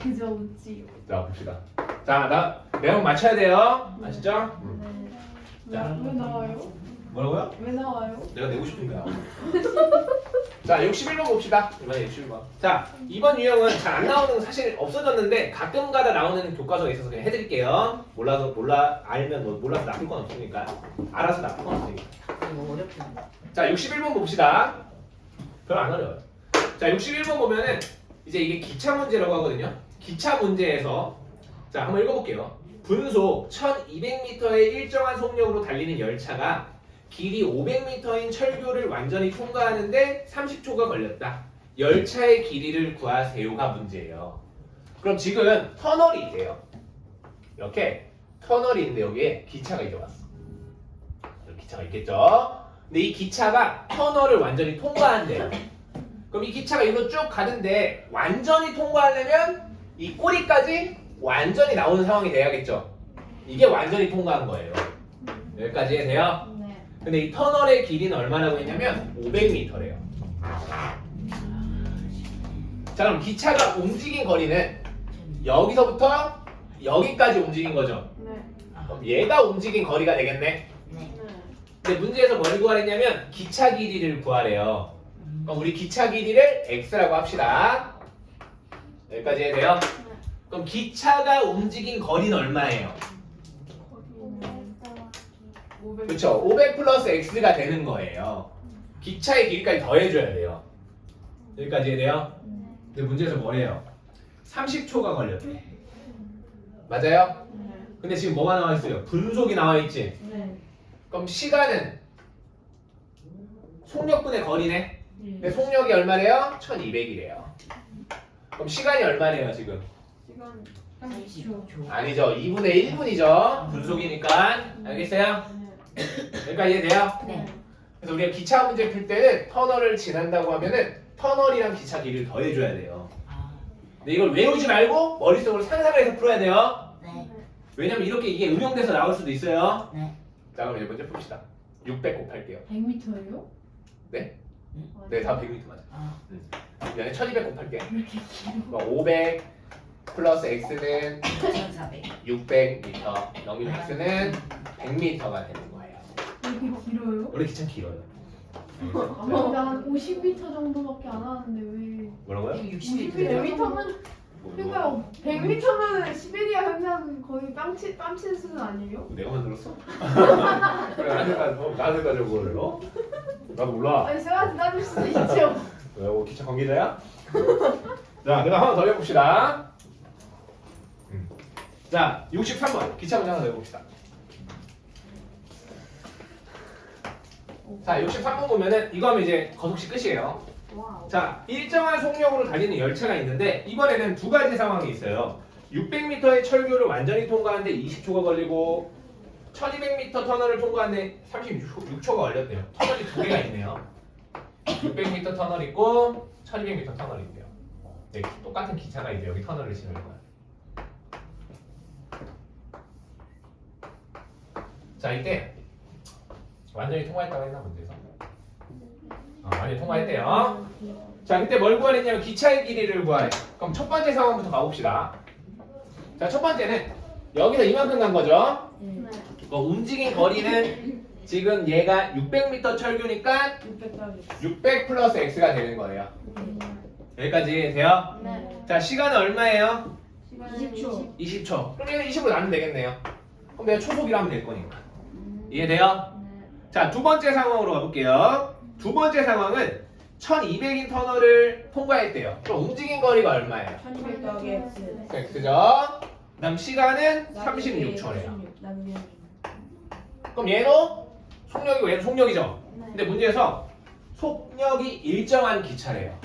그저 웃지요. 자, 봅시다. 자, 내용 맞춰야 돼요. 아시죠? 네. 자. 왜 나와요? 뭐라고요? 왜 나와요? 내가 내고 싶은 거야. 자, 61번 봅시다. 이번에 61번. 자, 이번 유형은 잘 안 나오는 거 사실 없어졌는데 가끔가다 나오는 교과서가 있어서 그냥 해드릴게요. 알면 뭐 몰라서 나쁠 건 없으니까. 알아서 나쁠 건 없으니까. 이거 어렵다. 자, 61번 봅시다. 별로 안 어려워요. 자, 61번 보면은 이제 이게 기차 문제라고 하거든요. 기차 문제에서 자, 한번 읽어볼게요. 분속 1200m의 일정한 속력으로 달리는 열차가 길이 500m인 철교를 완전히 통과하는데 30초가 걸렸다. 열차의 길이를 구하세요가 문제예요. 그럼 지금 터널이 있대요. 이렇게 터널이 있는데 여기에 기차가 이제 왔어. 여기 기차가 있겠죠? 근데 이 기차가 터널을 완전히 통과한대요. 그럼 이 기차가 이리로 쭉 가는데 완전히 통과하려면 이 꼬리까지 완전히 나오는 상황이 돼야겠죠? 이게 완전히 통과한 거예요. 여기까지 돼요? 네. 근데 이 터널의 길이는 얼마라고 했냐면 500m래요. 자, 그럼 기차가 움직인 거리는 여기서부터 여기까지 움직인 거죠. 네. 그럼 얘가 움직인 거리가 되겠네. 네. 네. 근데 문제에서 뭘 구하랬냐면 기차 길이를 구하래요. 그럼 우리 기차 길이를 x라고 합시다. 여기까지 해야 돼요? 그럼 기차가 움직인 거리는 얼마예요? 500. 그렇죠. 500 플러스 x가 되는 거예요. 기차의 길이까지 더해줘야 돼요. 여기까지 해야 돼요? 근데 문제에서 뭐래요? 30초가 걸렸대. 맞아요? 네. 근데 지금 뭐가 나와 있어요? 분속이 나와 있지? 네. 그럼 시간은 속력분의 거리네. 근데 속력이 얼마래요? 1200이래요. 그럼 시간이 얼마래요 지금? 시간 30초. 아니죠. 2분의 1분이죠. 분속이니까. 알겠어요? 네. 여기까지 이해돼요? 네. 그래서 우리가 기차 문제 풀 때는 터널을 지난다고 하면은 터널이랑 기차 길이를 더해줘야 돼요. 아, 근데 이걸 외우지 말고 머릿속으로 상상을 해서 풀어야 돼요. 네. 왜냐면 이렇게 이게 응용돼서 나올 수도 있어요. 네. 자, 그럼 이제 문제 풉시다. 600 곱할게요. 100m예요? 네? 네, 다 100m 맞아. 아, 미안해, 1200 곱할게. 왜 이렇게 길어? 그러니까 500 플러스 x는 1400. 600m, 넘기면 x는 100m가 되는 거예요. 왜 이렇게 길어요? 원래 기차 길어요. 근데 한 50m 정도밖에 안 하는데 왜? 뭐라고요? 60m. 100m면 뭐, 그러니까 100m면 시베리아 현상 거의 뺨친 수준 아니에요? 내가 만들었어? 그래, 나한테 가지고 그걸 어? 나도 몰라. 아니 쌤한테 따질 수도 있죠. 왜, 기차 관계자야? 자, 그다음 하나 더 해봅시다. 자, 63번 기차 문제 하나 더 해봅시다. 자, 63번 보면은 이거 하면 이제 거속시 끝이에요. 와우. 자, 일정한 속력으로 달리는 열차가 있는데 이번에는 두 가지 상황이 있어요. 600m의 철교를 완전히 통과하는데 20초가 걸리고 1200m 터널을 통과하는데 36초가 걸렸대요. 터널이 두 개가 있네요. 600m 터널 있고 1200m 터널 있대요. 네, 똑같은 기차가 이제 여기 터널을 지는 거야. 자, 이때 완전히 통과했다고 했나 문제에서? 완전히 통과했대요. 자, 그때 뭘 구하랬냐면 기차의 길이를 구하래. 그럼 첫 번째 상황부터 가봅시다. 자, 첫 번째는 여기서 이만큼 간 거죠. 네. 움직인 거리는 지금 얘가 600m 철교니까 600까지. 600 플러스 x가 되는 거예요. 여기까지 돼요? 네. 자, 시간은 얼마예요? 시간은 20초. 20초. 그럼 얘는 20으로 나누면 되겠네요. 그럼 내가 초속이라 하면 될 거니까. 이해돼요? 자, 두 번째 상황으로 가볼게요. 두 번째 상황은 1200인 터널을 통과했대요. 그럼 움직인 거리가 얼마예요? 1200 더하기 x. x죠? 그 다음 시간은 36초래요. 그럼 얘도 속력이고 얘도 속력이죠? 근데 문제에서 속력이 일정한 기차래요.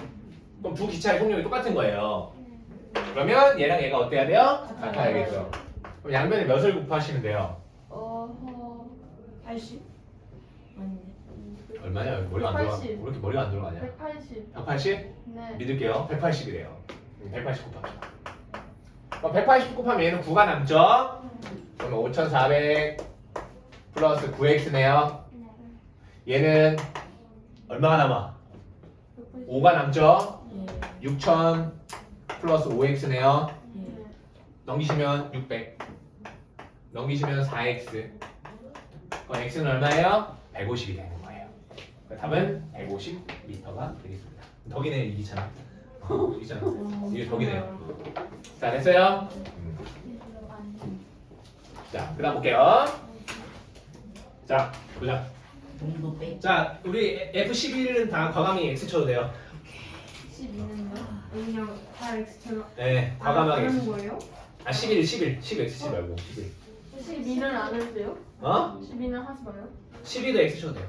그럼 두 기차의 속력이 똑같은 거예요. 그러면 얘랑 얘가 어때야 돼요? 같아야겠죠. 그럼 양변에 몇을 곱하시면 돼요? 80? 아닌데. 얼마냐? 머리가 안 들어가. 180. 왜 이렇게 머리가 안 들어가냐? 180. 180? 네. 믿을게요. 180이래요. 180 곱합시다. 그럼 180 곱하면 얘는 9가 남죠? 그러면 5400 플러스 9x네요. 얘는 얼마가 남아? 5가 남죠? 예. 6000 플러스 5x네요. 예. 넘기시면 600. 넘기시면 4x. 그럼 x는 얼마예요? 150이 되는 거예요. 그러니까 답은 150m가 되겠습니다. 덕이네 이기찬. 이기찬. 이게 덕이네요. 자 됐어요? 자 그다음 볼게요. 자 보자. 농도 빼. 자 우리 F11은 다 과감히 X 쳐도 돼요. 12는요? 그냥 다 X처럼 네 안 과감하게 하는 X. 거예요? 아 11 X 치지 말고 11. 12는 안 해도 돼요? 어? 12는 하지 마요. 12도 X 쳐도 돼요.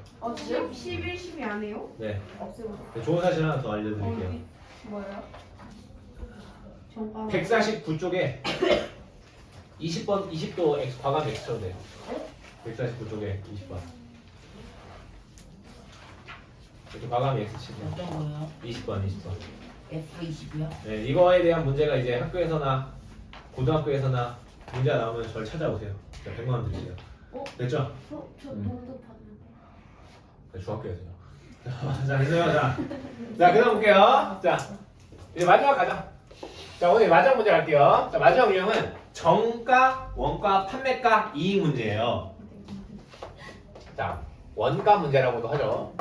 11, 12 안 해요? 네. 없애보자. 좋은 사실 하나 더 알려드릴게요. 뭐예요? 정가. 149쪽에 20번 20도 X 과감 X 쳐도 돼요. 149쪽에 20번. 이렇게 과감히 X 치세요. 어떤 거요? 20번 20번. F20이요? 네, 이거에 대한 문제가 이제 학교에서나 고등학교에서나 문제가 나오면 저를 찾아오세요. 자, 100만 원 드릴게요. 됐죠? 저 농도 봤는데. 네, 중학교에서요. 자, 됐어요. 자, 그다음 볼게요. 자, 이제 마지막 가자. 자, 오늘 마지막 문제 갈게요. 자, 마지막 유형은 정가, 원가, 판매가, 이익 문제예요. 자, 원가 문제라고도 하죠.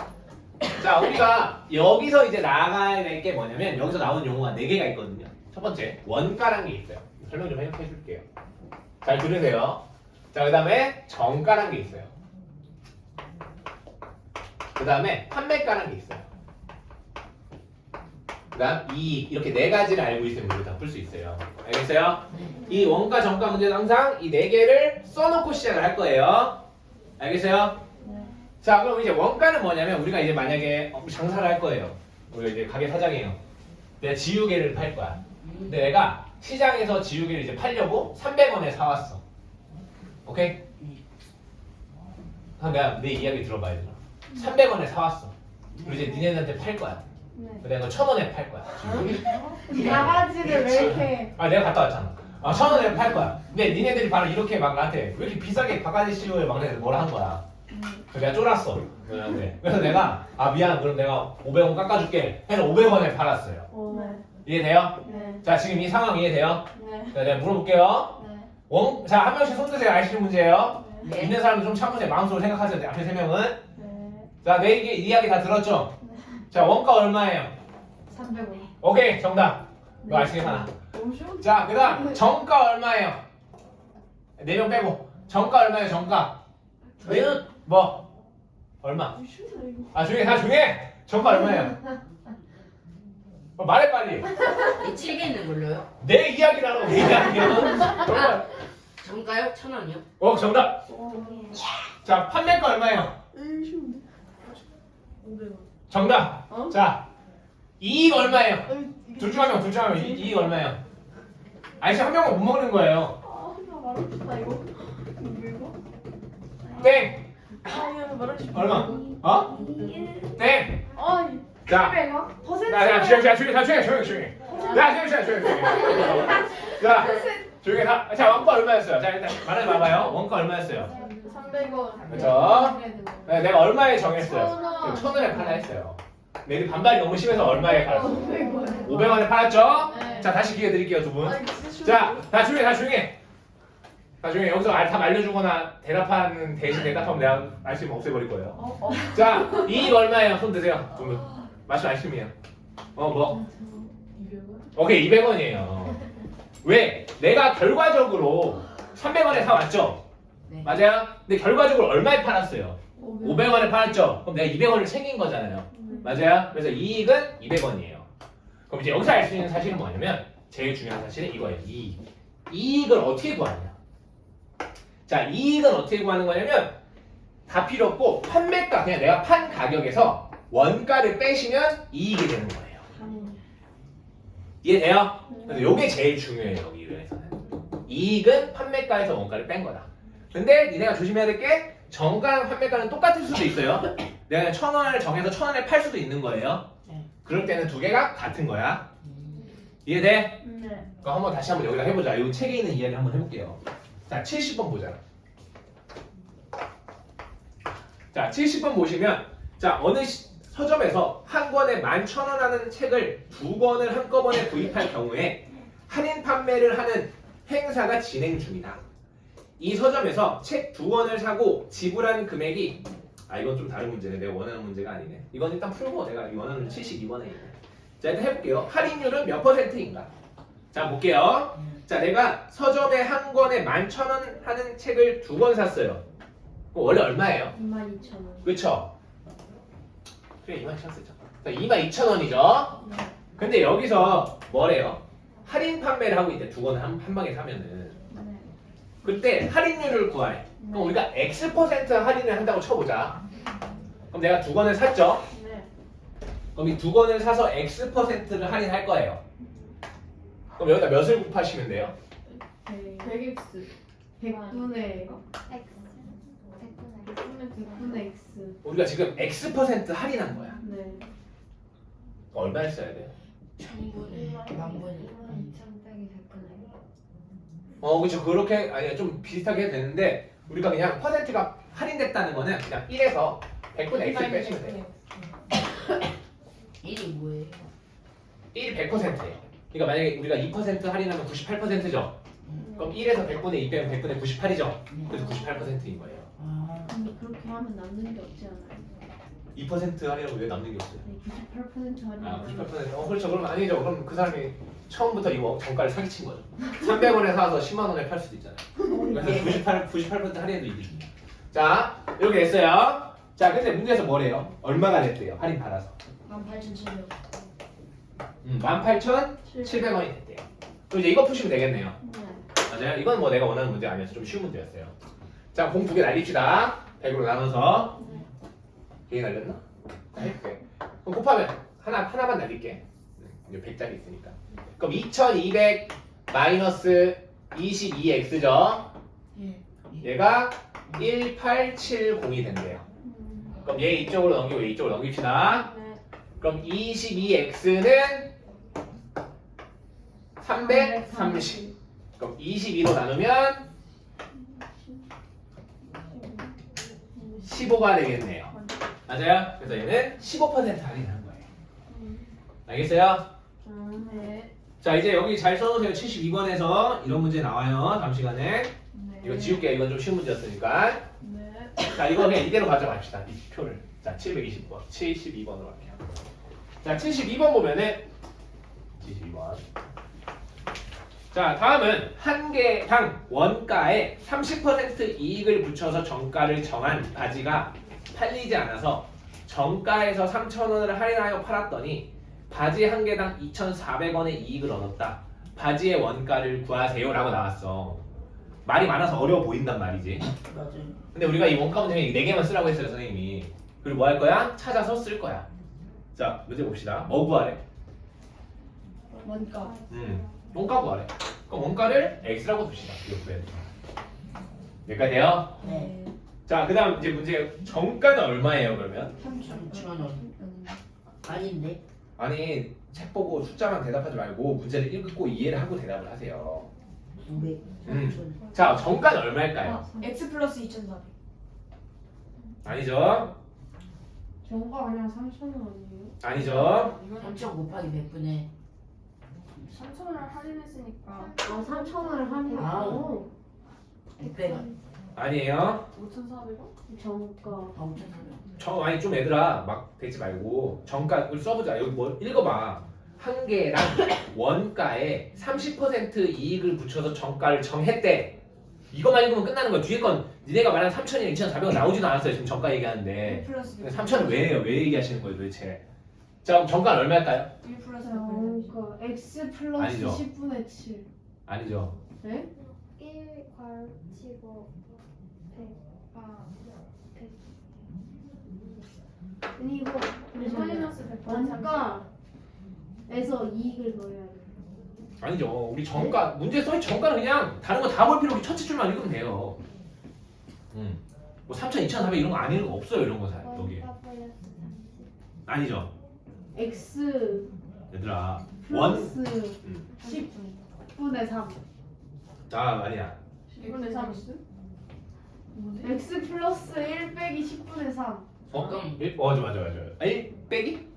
자, 우리가 여기서 이제 나가야 될 게 뭐냐면 여기서 나오는 용어가 4개가 있거든요. 첫 번째, 원가라는 게 있어요. 설명 좀 해줄게요. 잘 들으세요. 자, 그 다음에 정가라는 게 있어요. 그 다음에 판매가라는 게 있어요. 그 다음 이익, 이렇게 4가지를 알고 있으면 우리 다 풀 수 있어요. 알겠어요? 이 원가, 정가 문제는 항상 이 4개를 써놓고 시작을 할 거예요. 알겠어요? 자, 그럼 이제 원가는 뭐냐면 우리가 이제 만약에 장사를 할 거예요. 우리가 이제 가게 사장이에요. 내가 지우개를 팔 거야. 근데 내가 시장에서 지우개를 이제 팔려고 300원에 사왔어. 오케이? 그럼 내가 내 이야기 들어봐야 돼. 300원에 사왔어. 그리고 이제 니네한테 팔 거야. 근데 내가 1,000원에 팔 거야. 나가지를 왜 이렇게 아, 내가 갔다 왔잖아. 1,000원에 팔 거야. 근데 니네들이 바로 이렇게 막 나한테 왜 이렇게 비싸게 바가지 씌우에 막 뭐라 한 거야. 그래서 내가 쫄았어. 그래서 내가 미안, 그럼 내가 500원 깎아줄게 해서 500원에 팔았어요. 네. 이해돼요? 네. 자, 지금 이 상황 이해돼요? 네. 자, 내가 물어볼게요. 네. 자, 한 명씩 손 드세요. 아시는 문제예요. 네. 있는 사람들 좀 참으세요. 마음속으로 생각하세요. 앞에 3명은. 네. 자, 내 이야기 다 들었죠? 자, 원가 얼마예요? 300원. 오케이, 정답. 이거 아시겠나? 너무 쉬운데? 자, 그 다음 정가 얼마예요? 4명 빼고. 정가 얼마예요, 정가? 저요? 뭐? 얼마? 쉬운데 이거. 아, 조용히 해, 다 조용히 해! 정가 얼마예요? 말해, 빨리. 이 책에 있는 걸로요? 내 이야기라고, 내 이야기야. 정가. 정가요? 1,000원이요? 정답. 자, 판매가 얼마예요? 쉬운데? 500원. 정답. 어? 자, 이익 얼마예요? 둘 중 한 명, 이익 얼마예요? 아저씨 한 명만 못 먹는 거예요. 나 말하고 싶다 이거. 이거? 땡. 이거 말하고 싶다. 얼마? 어? 땡. 자, 700원? 퍼센트. 자, 조용히. 자, 조용히. 자, 원가 얼마였어요? 자, 일단 말해봐봐요. 원가 얼마였어요? 300원. 그쵸? 네, 내가 얼마에 정했어요? 1,000원. 1,000원에 팔라 했어요. 내 반발이 너무 심해서 얼마에 팔았어? 500원. 500원에 팔았죠? 네. 자, 다시 기회 드릴게요, 두 분. 아, 이거 진짜 쉬운데? 자, 다 조용히. 여기서 다 말려주거나 대답하는 대신 대답하면 내가 말씀 없애버릴 거예요. 자, 이익 얼마예요? 손 드세요. 두 분. 말씀 아시면요. 뭐? 200원? 오케이, 200원이에요. 왜? 내가 결과적으로 300원에 사왔죠? 네. 맞아요? 근데 결과적으로 얼마에 팔았어요? 500원에 팔았죠? 그럼 내가 200원을 챙긴 거잖아요. 맞아요? 그래서 이익은 200원이에요. 그럼 이제 여기서 알 수 있는 사실은 뭐냐면 제일 중요한 사실은 이거예요. 이익. 이익을 어떻게 구하냐? 자, 이익은 어떻게 구하는 거냐면 다 필요 없고 판매가, 그냥 내가 판 가격에서 원가를 빼시면 이익이 되는 거예요. 이해돼요? 그래서 이게 제일 중요해요. 여기 유형에서는. 이익은 판매가에서 원가를 뺀 거다. 근데 니네가 조심해야 될 게 정가랑 판매가는 똑같을 수도 있어요. 내가 1,000원을 정해서 1,000원에 팔 수도 있는 거예요. 네. 그럴 때는 두 개가 같은 거야. 이해돼? 네. 그럼 다시 한번 여기다 해보자. 이 책에 있는 이야기 한번 해볼게요. 자, 70번 보자. 자, 70번 보시면 자, 어느 서점에서 한 권에 11,000원 하는 책을 2권을 한꺼번에 구입할 경우에 할인 판매를 하는 행사가 진행 중이다. 이 서점에서 책 2권을 사고 지불한 금액이 아 이건 좀 다른 문제네. 내가 원하는 문제가 아니네. 이건 일단 풀고 내가 원하는 문제 72번에 있네. 자 일단 해볼게요. 할인율은 몇 %인가? 자 볼게요. 자 내가 서점에 한 권에 11,000원 하는 책을 2권 샀어요. 그럼 원래 얼마예요? 22,000원. 그쵸? 그래 22,000원 쓰죠. 22,000원이죠? 네. 근데 여기서 뭐래요? 할인 판매를 하고 있대. 2권을 한 방에 사면은. 네. 그때 할인율을 구하래. 그럼 우리가 X% 할인을 한다고 쳐보자. 그럼 내가 2권을 샀죠? 네. 그럼 이 2권을 사서 X%를 할인할 거예요. 그럼 여기다 몇을 곱하시면 돼요? 100x. 100분의 X 100분의 x. 우리가 지금 X% 할인한 거야. 네. 얼마를 써야 돼요? 1000분의 만분의 2,000 빼기 100분의 그렇죠. 그렇게 아니 좀 비슷하게 해도 되는데 우리가 그냥 퍼센트가 할인됐다는 거는 그냥 1에서 100분의 X를 빼시면 돼요. 1이 뭐예요? 1이 100%예요. 그러니까 만약에 우리가 2% 할인하면 98%죠. 그럼 1에서 100분의 2 빼면 100분의 98이죠. 그래서 98%인 거예요. 아, 근데 그렇게 하면 남는 게 없지 않아요? 2% 할인하면 왜 남는 게 없어요? 네, 98% 할인. 아 98%? 그렇죠. 그럼 아니죠. 그럼 그 사람이 처음부터 이거 정가를 사기친 거죠. 300원에 사서 10만 원에 팔 수도 있잖아요. 그래서 98% 할인도 이득이에요. 자 이렇게 됐어요. 자 근데 문제에서 뭐래요? 얼마가 됐대요? 할인 받아서 18,700원. 18,700원이 됐대요. 그럼 이제 이거 푸시면 되겠네요. 네. 맞아요? 이건 뭐 내가 원하는 문제 아니어서 좀 쉬운 문제였어요. 자, 공 2개 날립시다. 100으로 나눠서. 개인 날렸나? 해볼게. 그럼 곱하면 하나만 날릴게. 이제 100짜리 있으니까. 그럼 2200 마이너스 22x죠? 예. 얘가 1870이 된대요. 그럼 얘 이쪽으로 넘기고 얘 이쪽으로 넘깁시다. 네. 그럼 22x는 330. 그럼 22로 나누면 15가 되겠네요. 맞아요? 그래서 얘는 15% 할인하는 거예요. 알겠어요? 네. 자 이제 여기 잘 써놓으세요. 72번에서 이런 문제 나와요. 다음 시간에. 네. 이거 지울게요. 이건 좀 쉬운 문제였으니까. 네. 자 이거 그냥 이대로 가져갑시다. 이 표를. 자 720번, 72번으로 할게요. 자 72번 보면은 72번. 자 다음은 한 개당 원가에 30% 이익을 붙여서 정가를 정한 바지가 팔리지 않아서 정가에서 3,000원을 할인하여 팔았더니 바지 한 개당 2,400원의 이익을 얻었다. 바지의 원가를 구하세요 라고 나왔어. 말이 많아서 어려워 보인단 말이지. 맞아요. 근데 우리가 이 원가 문제 4개만 쓰라고 했어요 선생님이. 그리고 뭐 할 거야? 찾아서 쓸 거야. 자 문제 봅시다. 뭐 구하래? 원가. 원가 구하래. 그럼 원가를 x라고 둡시다. 이거 구해야 돼. 여기까지 돼요? 네. 자 그 다음 이제 문제 정가는 얼마예요 그러면? 3,000원. 아닌데? 아니 책 보고 숫자만 대답하지 말고 문제를 읽고 이해를 하고 대답을 하세요. 500. 3,000원. 자 정가는 얼마일까요? X 플러스 2,400. 아니죠? 정가 그냥 3,000원 아니에요? 아니죠? 3,000 곱하기 100분의 3,000원을 할인했으니까 아 3,000원을 하면 아. 600원. 아니에요. 5,400원? 정가. 아, 5,400원. 아니 좀 얘들아 막 대지 말고 정가를 써보자. 여기 뭐 읽어봐. 한 개랑 원가에 30% 이익을 붙여서 정가를 정했대. 이거만 읽으면 끝나는 거야. 뒤에 건 니네가 말한 3,000이랑 2,400원 나오지도 않았어요. 지금 정가 얘기하는데 1 플러스 100. 3,000은 왜 해요? 왜 얘기하시는 거예요 도대체? 자 그럼 정가는 얼마일까요? 1 플러스 100. 정가. x 플러스 아니죠. 10분의 7. 아니죠. 네? 1 괄치고 100. 아, 100. 아니 이거 1 마이너스 100. 원가에서 이익을 넣어야 돼. 아니죠. 우리 정가 문제 써있 정가는 그냥 다른 거 다 볼 필요 없이 첫째 줄만 읽으면 돼요. 뭐 3,000, 2,400 이런 거 아닌 거 없어요. 이런 거 잘 여기. 원가 플러스 30. 아니죠. x 얘들아 원. 플러스 10분의 3. 아 아니야. 1분의 30? x 플러스 1 빼기 10분의 3. 맞아. 1 빼기?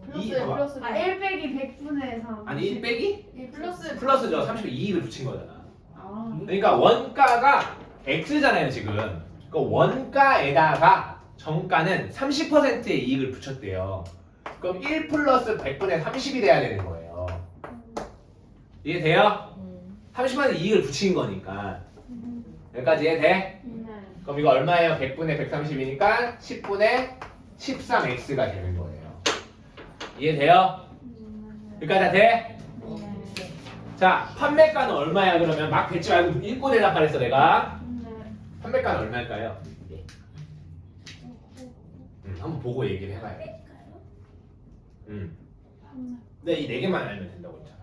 플러스 2 1 봐봐. 플러스 아 1 빼기 100분의 3. 아니 1 빼기? 1 플러스 플러스죠. 30에 이익을 붙인 거잖아. 아. 그러니까 원가가 x잖아요 지금. 그 원가에다가 정가는 30%의 이익을 붙였대요. 그럼 1 플러스 100분의 30이 돼야 되는 거예요. 이해돼요? 30% 이익을 붙인 거니까. 여기까지 이해돼? 네. 그럼 이거 얼마예요? 100분의 130이니까 10분의 13x가 되는 거예요. 이해돼요? 여기까지 다 돼? 네. 자, 판매가는 얼마야 그러면? 막 뱉지 말고 읽고 대답하랬어 내가. 판매가는 얼마일까요? 한번 보고 얘기를 해봐요. 근데 이 4개만 알면 된다고 했잖아.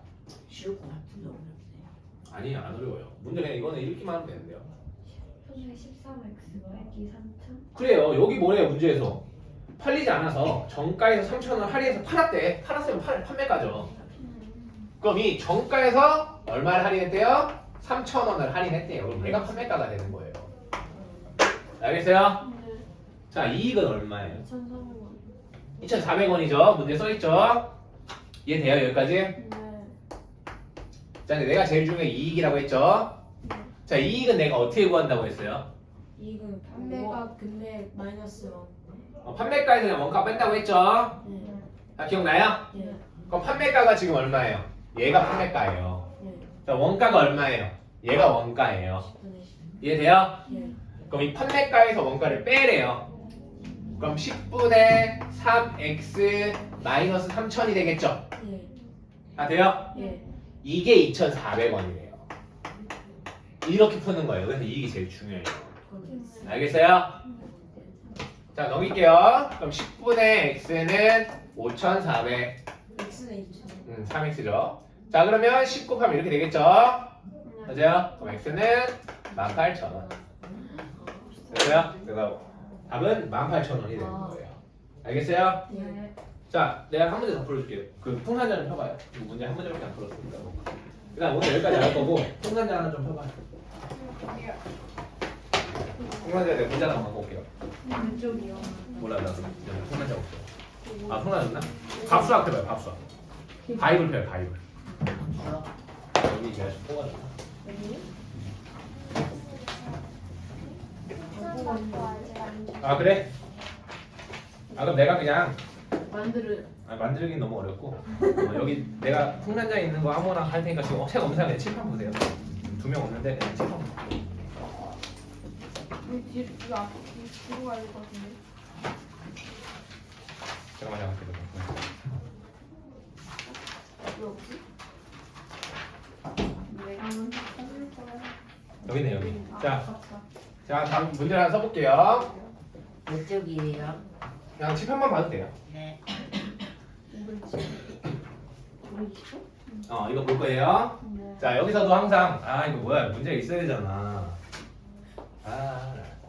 쉬울 것 같은데 어렵네요. 아니 안 어려워요. 문제 그냥 이거는 읽기만 하면 되는데요. 10분의 13x 빼기 3000. 그래요. 여기 뭐래요 문제에서? 팔리지 않아서 정가에서 3,000원 할인해서 팔았대. 팔았으면 판매가죠. 그럼 이 정가에서 얼마를 할인했대요? 3,000원을 할인했대요. 그럼 얘가 판매가가 되는 거예요. 알겠어요? 자, 이익은 얼마예요? 2,400원. 2,400원이죠. 문제 써있죠? 이해돼요 여기까지? 네. 자, 근데 내가 제일 중요한 게 이익이라고 했죠? 자, 이익은 내가 어떻게 구한다고 했어요? 이익은 판매가 근데 마이너스 원. 판매가에서 그냥 원가 뺀다고 했죠? 네. 다 기억나요? 네. 그럼 판매가가 지금 얼마예요? 얘가 판매가예요. 네. 자, 원가가 얼마예요? 얘가 원가예요. 10분의 10. 이해돼요? 네. 그럼 이 판매가에서 원가를 빼래요. 그럼 10분의 3x 마이너스 3,000이 되겠죠? 네. 다 돼요? 네. 이게 2,400원이래요. 이렇게 푸는 거예요. 그래서 이익이 제일 중요해요. 알겠어요? 자, 넘길게요. 그럼 10분의 x는 5,400. x는 2,000. 3x죠. 자, 그러면 10 곱하면 이렇게 되겠죠? 맞아요? 그럼 x는 18,000원. 됐어요? 그래서 답은 18,000원이 되는 거예요. 알겠어요? 네. 자, 내가 한 문제 더 풀어줄게요. 그 풍산자를 펴봐요. 이 문제 한 문제밖에 안 풀었으니까. 일단 오늘 여기까지 할 거고 풍산자 하나 좀 펴봐요. 풍산자 내가 문제 하나 갖고 올게요. 왼쪽이요. 몰라, 나 풍산자 없어. 아, 풍산자였나? 밥수학 펴봐요, 밥수학. 바이블 펴요, 바이블. 여기 제가 좀 뽑아줬나? 아, 그래? 아, 그럼 내가 그냥 만들긴 너무 어렵고 여기 내가 풍란자에 있는 거 아무거나 할 테니까 지금 책 없는 사람 칠판 보세요. 2명 없는데 그냥 칠판 보세요. 뒤로 가야 될 것 같은데. 잠깐만. 왜 없지? 내가 한번 해볼 거야. 여기 있네 여기. 자, 아깝다. 자 다음 문제를 하나 써볼게요. 몇 쪽이에요? 그냥 칠판만 봐도 돼요. 네. 520초? 이거 볼 거예요. 네. 자, 여기서도 항상 이거 뭐야 문제가 있어야 되잖아.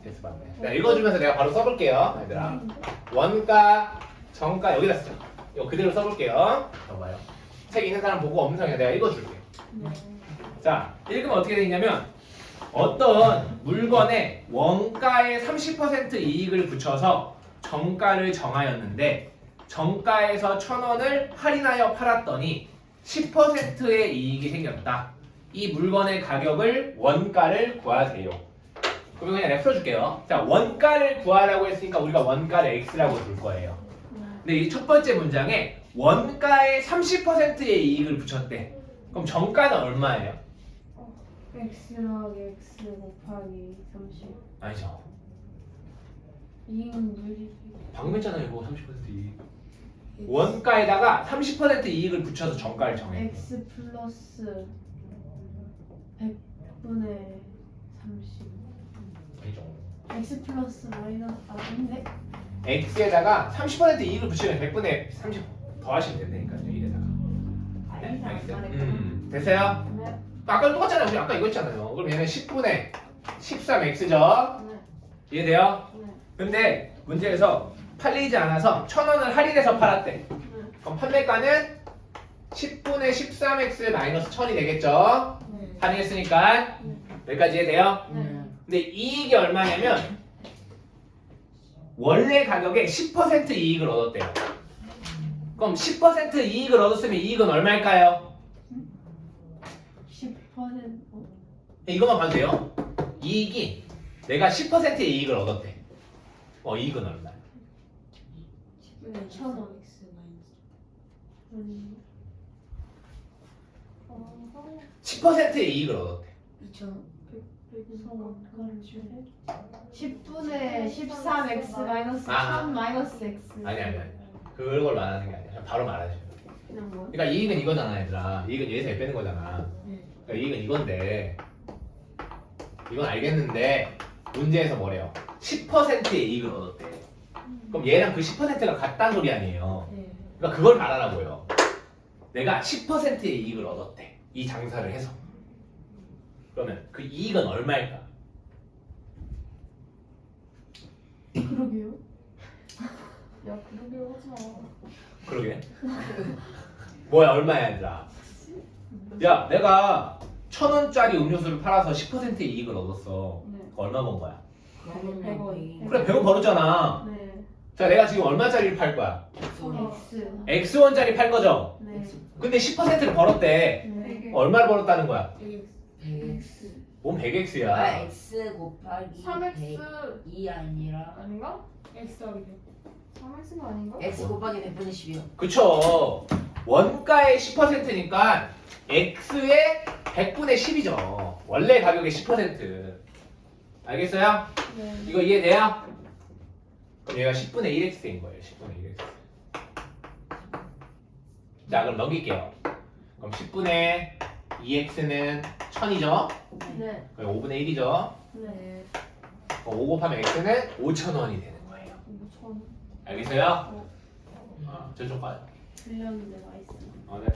됐어 맞네. 자, 읽어주면서 내가 바로 써볼게요, 얘들아. 원가, 정가 여기다 쓰자. 이거 그대로 써볼게요. 봐봐요. 책 있는 사람 보고 없는 사람 내가 읽어줄게. 자, 읽으면 어떻게 되냐면 어떤 물건의 원가의 30% 이익을 붙여서 정가를 정하였는데 정가에서 1,000원을 할인하여 팔았더니 10%의 이익이 생겼다. 이 물건의 가격을 원가를 구하세요. 그럼 그냥 내가 풀어줄게요. 자, 원가를 구하라고 했으니까 우리가 원가를 x라고 줄 거예요. 근데 이 첫 번째 문장에 원가의 30%의 이익을 붙였대. 그럼 정가는 얼마예요? X랑 X 곱하기 30. 아니죠. 이익은 누리. 방금 했잖아요. 이거 30% 이익. 원가에다가 30% 이익을 붙여서 정가를 정해. X 플러스 100분의 30. 아니죠. X 플러스 마이너스 아닌데? x에다가 30% 이익을 붙이면 100분의 30 더하시면 된다니까요. 이래다가. 됐어요? 네. 아까 똑같잖아요. 우리 아까 이거 했잖아요. 그럼 얘는 10분의 13x죠? 네. 이해돼요? 네. 근데 문제에서 팔리지 않아서 1,000원을 할인해서 팔았대. 그럼 판매가는 10분의 13x 마이너스 1,000이 되겠죠? 네. 할인했으니까 여기까지 이해돼요? 네. 근데 이익이 얼마냐면 원래 가격의 10% 이익을 얻었대요. 그럼 10% 이익을 얻었으면 이익은 얼마일까요? 10%? 이것만 봐도 돼요. 이익이 내가 10%의 이익을 얻었대. 이익은 얼마야? 10분의 1,000원. x 마이너스 10%의 이익을 얻었대. 2,000원. 10분의 13x 마이너스 아. 1000 마이너스 x. 아니. 그걸 말하는 게 아니야. 그냥 바로 말하지. 그냥 뭐? 그러니까 이익은 이거잖아, 얘들아. 이익은 얘에서 빼는 거잖아. 네. 그러니까 이익은 이건데 이건 알겠는데 문제에서 뭐래요? 10%의 이익을 얻었대. 그럼 얘랑 그 10%가 같다는 소리 아니에요. 네. 그러니까 그걸 말하라고요. 내가 10%의 이익을 얻었대. 이 장사를 해서. 그러면 그 이익은 얼마일까? 그러게요. 야 그러게 하지 마. 그러게. 뭐야 얼마야 얘들아? 야 내가 1,000원짜리 음료수를 팔아서 10%의 이익을 얻었어. 네. 얼마 번 거야? 100원. 그래 100원 벌었잖아. 네. 자 내가 지금 얼마짜리를 팔 거야? x. X1짜리 팔 거죠? 네. 근데 10%를 벌었대. 네. 얼마를 벌었다는 거야? 여기 100x. 뭔 100X야? 아 x 곱하기 3x 100이 아니라 아닌가? x 더하기 100. 3x가 아닌가? x 곱하기 100분의 10이요. 그쵸. 원가의 10%니까 X의 100분의 10이죠. 원래 가격의 10%. 알겠어요? 네. 이거 이해돼요? 그럼 얘가 10분의 1X인 거예요. 10분의 1X. 자 그럼 넘길게요. 그럼 10분의 2X는 1000이죠? 네. 그럼 5분의 1이죠? 네. 그럼 5 곱하면 X는 5,000원이 되는 거예요. 5천. 알겠어요? 저쪽 가요. 들렸는데 맛있어. 네,